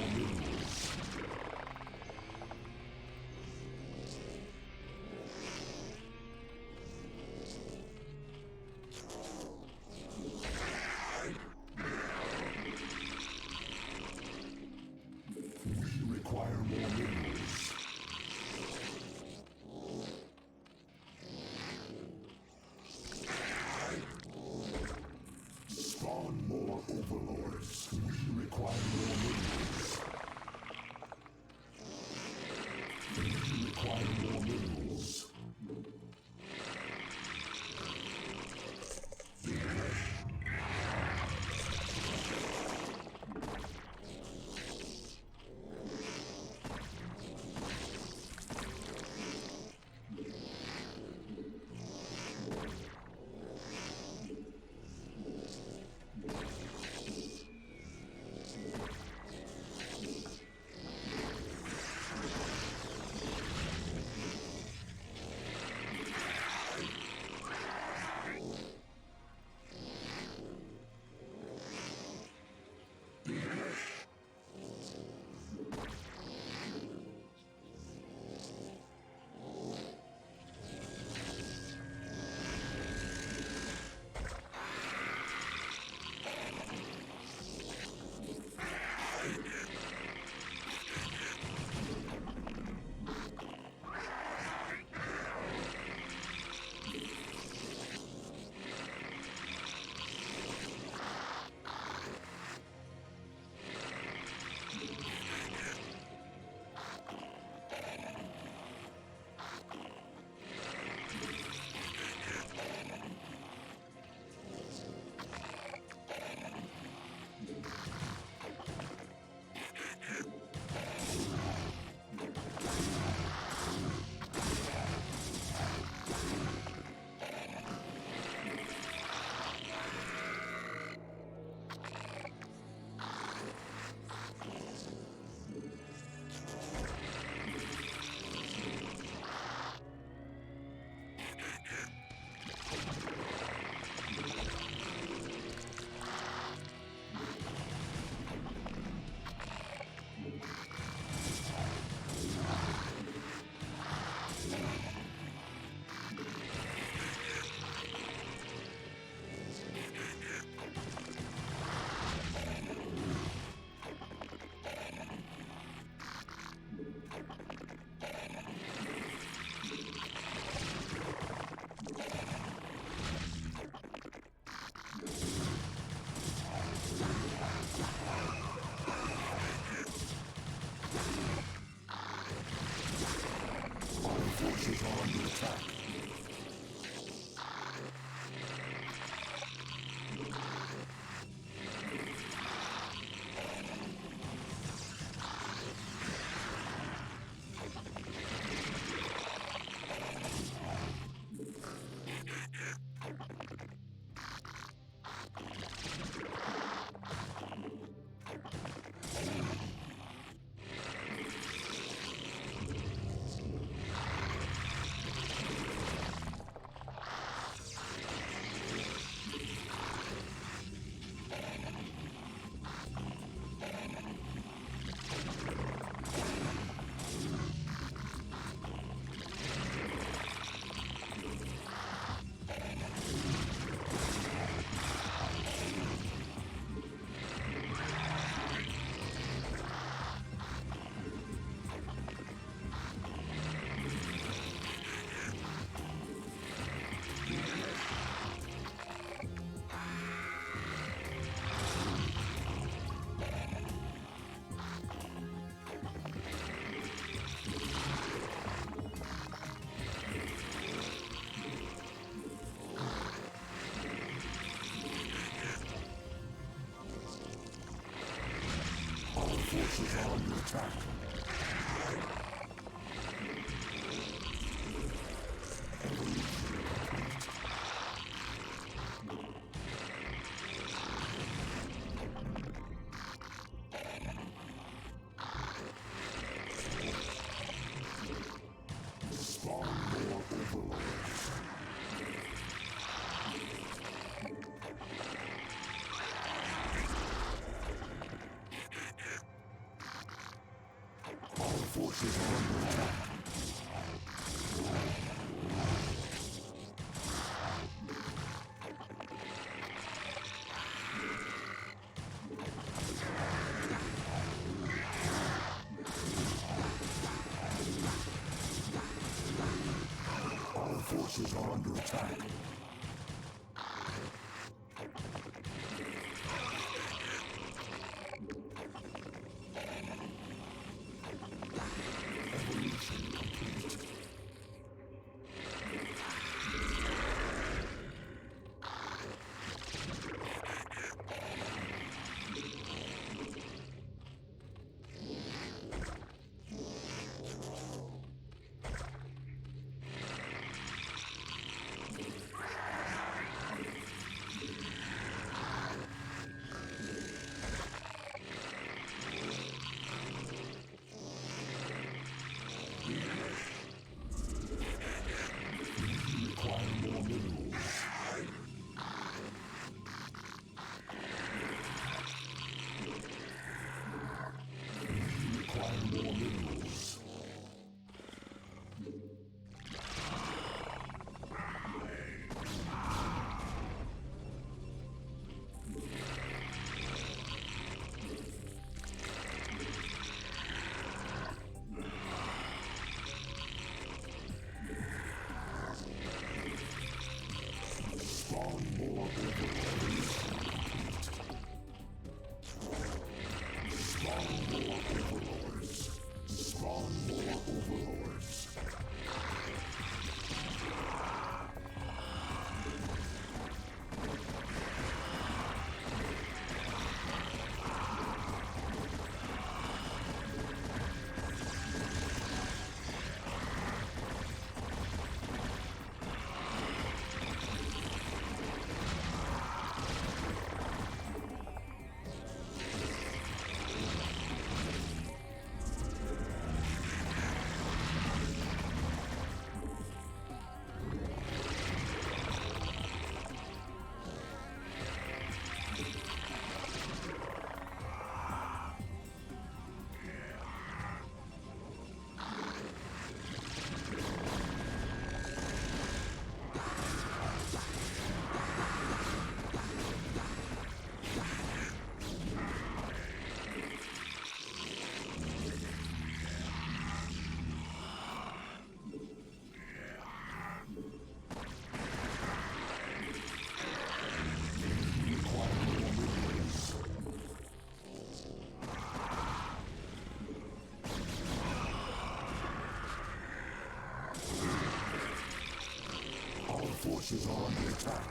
forces are under attack.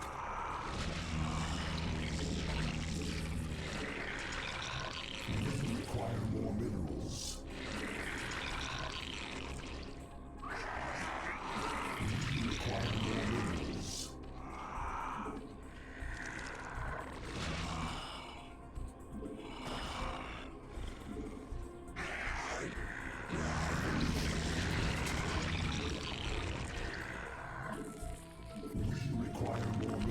We require more minerals. We require more minerals. We require more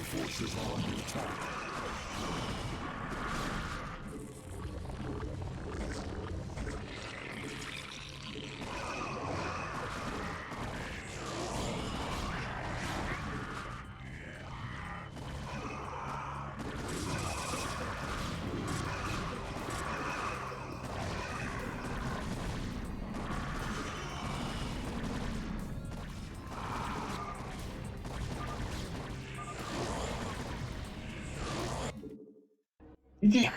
Forces are under attack. GG.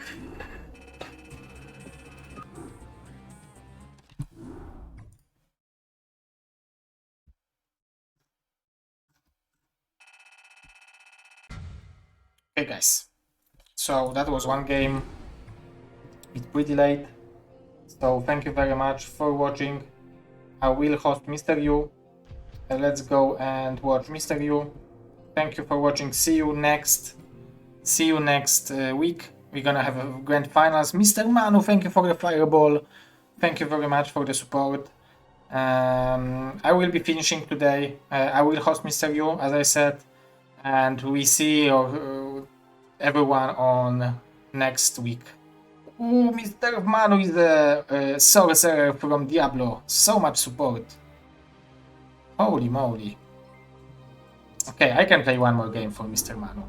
Okay guys, so that was one game. It's pretty late, so thank you very much for watching. I will host Mr. U. Let's go and watch Mr. U. Thank you for watching. See you next week. We're gonna have a grand finals. Mr. Manu, thank you for the fireball. Thank you very much for the support. I will be finishing today. I will host Mr. U, as I said, and we see everyone on next week. Ooh, Mr. Manu is a sorcerer from Diablo. So much support. Holy moly. Okay, I can play one more game for Mr. Manu.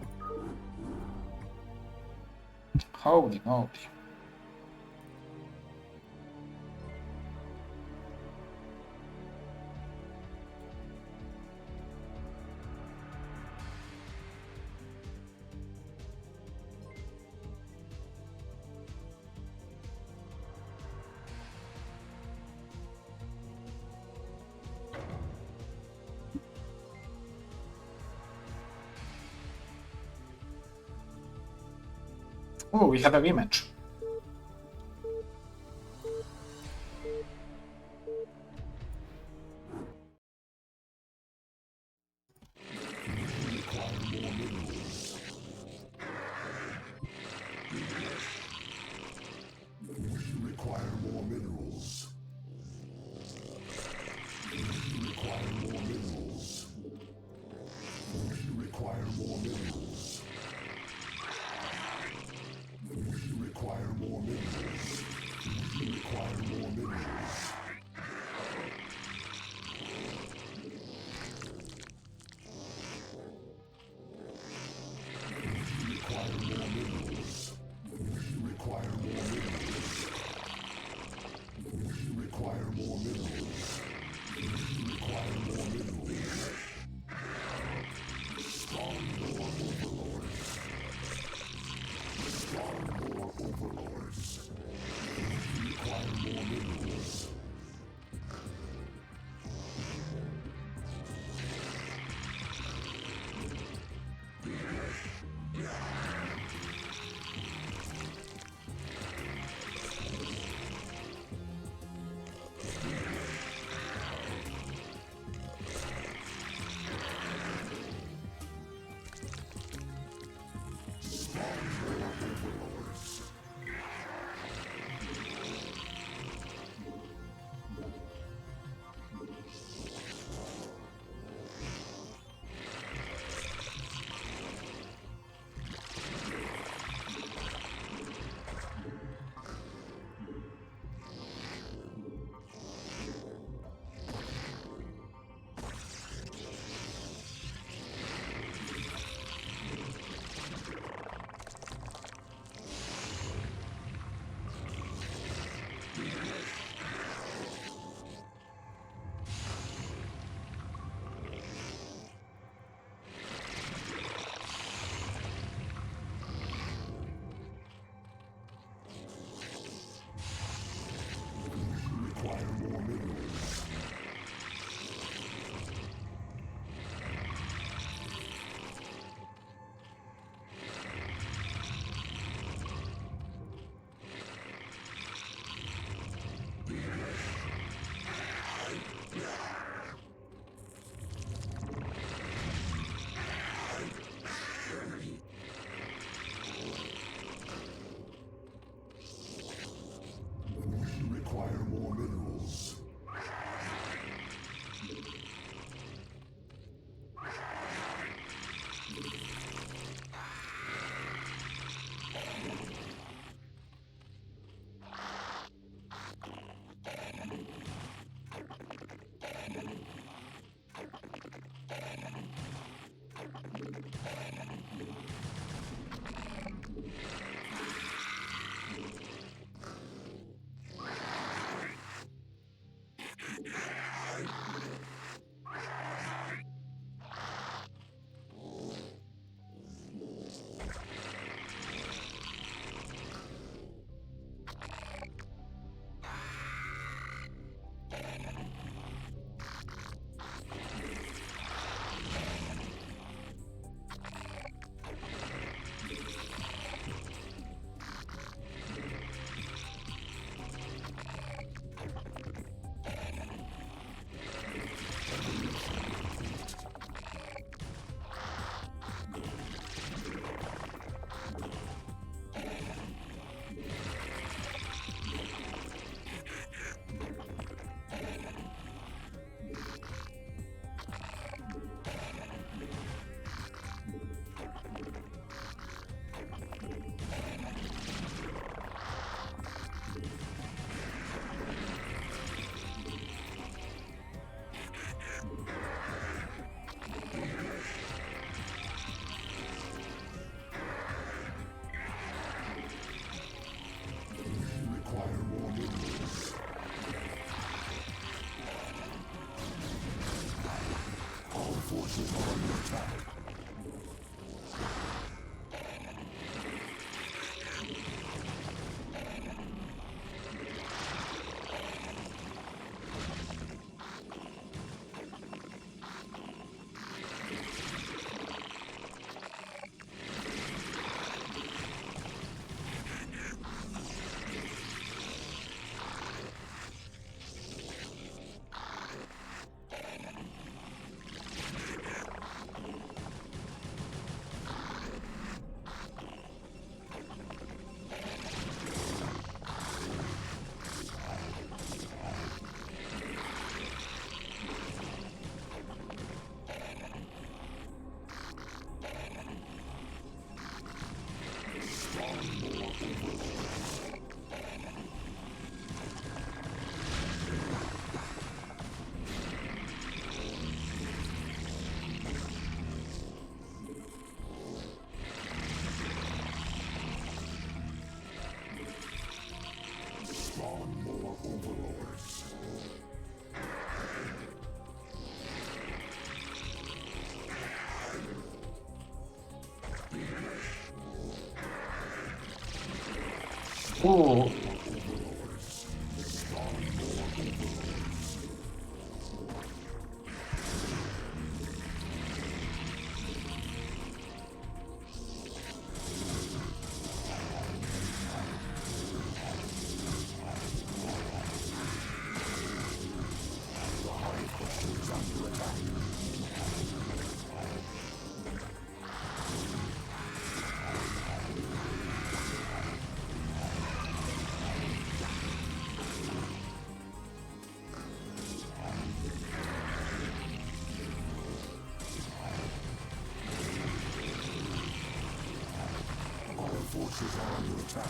Holy moly. Oh, we have a rematch. Require more minerals. Require more minerals. Require more minerals. Require more minerals. Require more minerals. Require more minerals. Require more minerals. Require more minerals. Require more minerals. Spawn more overlords. Spawn more overlords. Require more minerals. Ooh. Forces are under attack.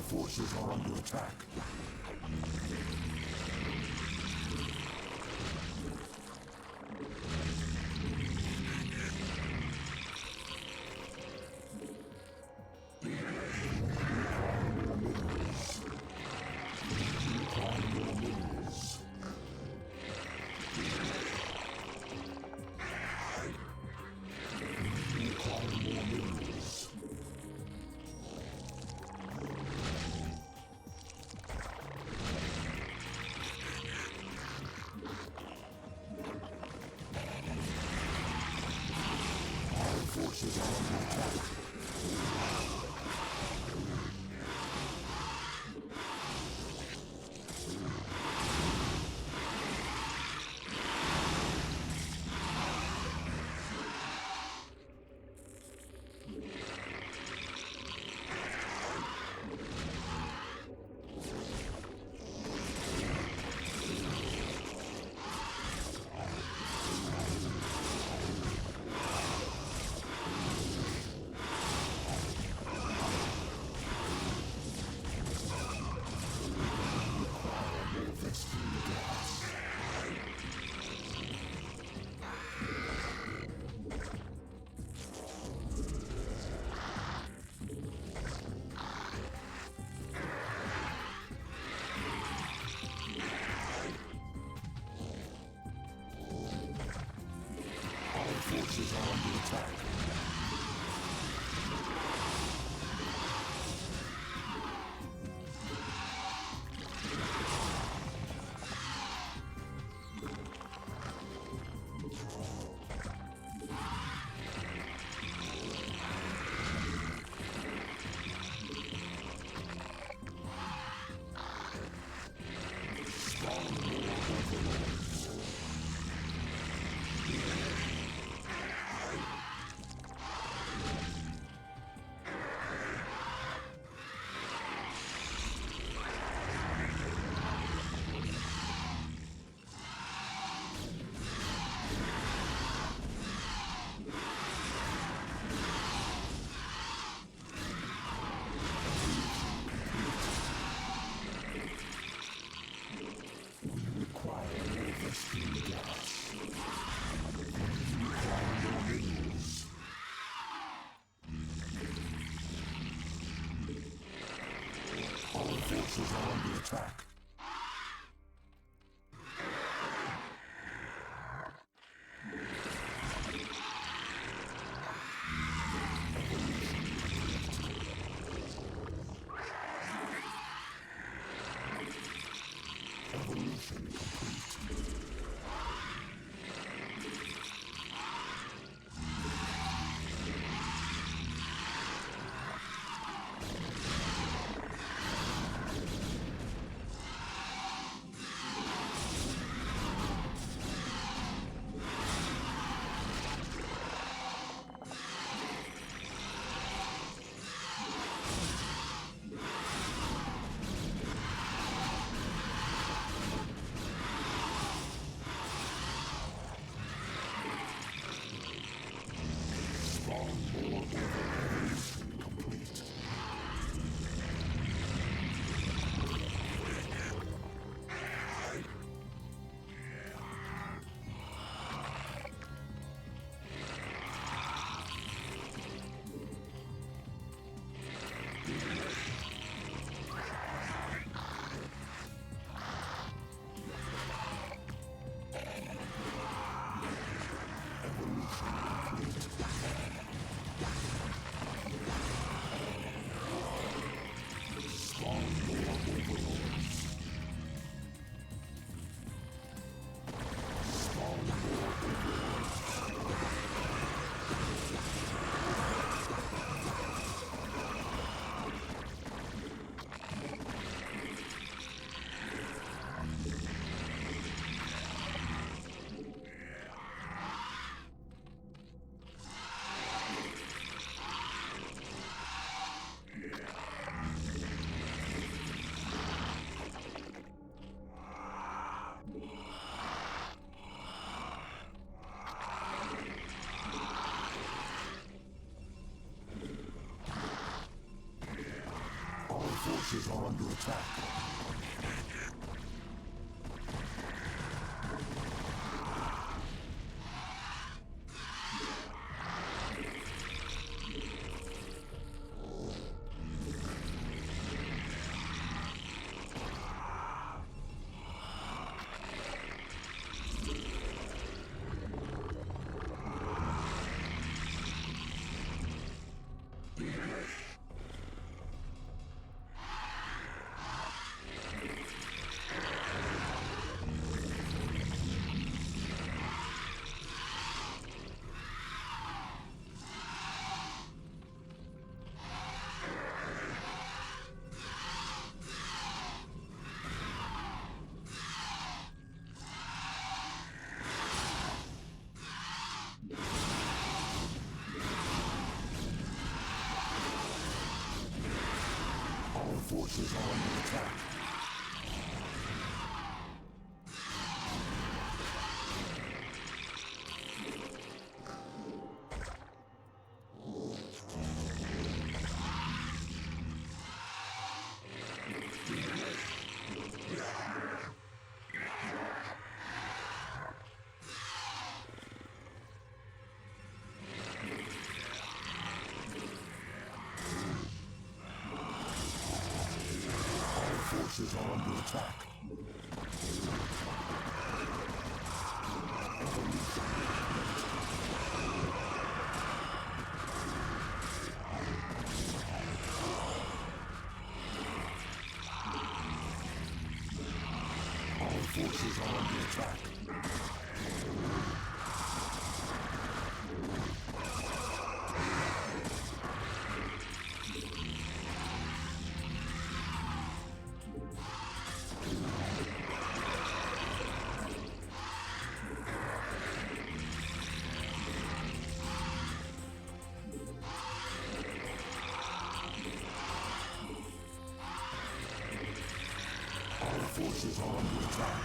Forces are under attack. Forces are under attack. Forces are under attack. Forces are under attack. Evolution complete. forces are under attack. Our forces are under attack. Forces are under attack. Our forces are under attack. Forces are under attack.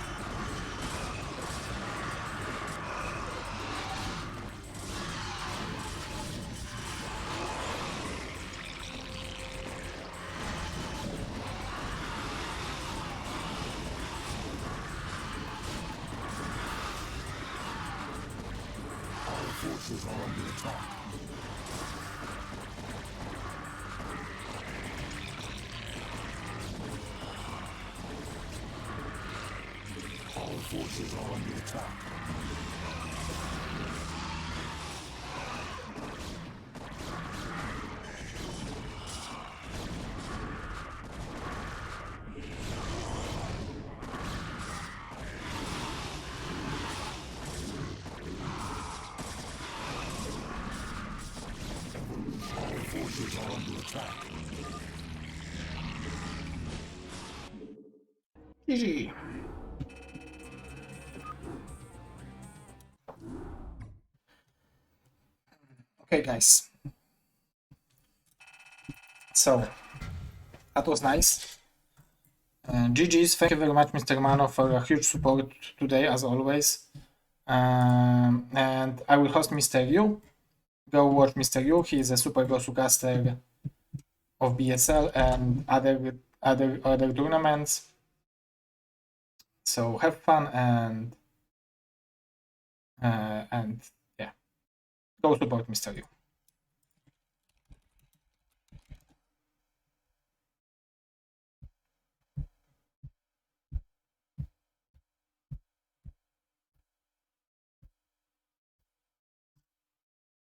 Our forces are under attack. Our forces are under attack. Our forces are under attack. GG. Okay, guys. So that was nice. GG's. Thank you very much, Mr. Mano, for a huge support today, as always. And I will host Mr. Yu. Go watch Mr. Yu. He is a super Gosu caster of BSL and other tournaments. So have fun and yeah, go support Mr. Yu.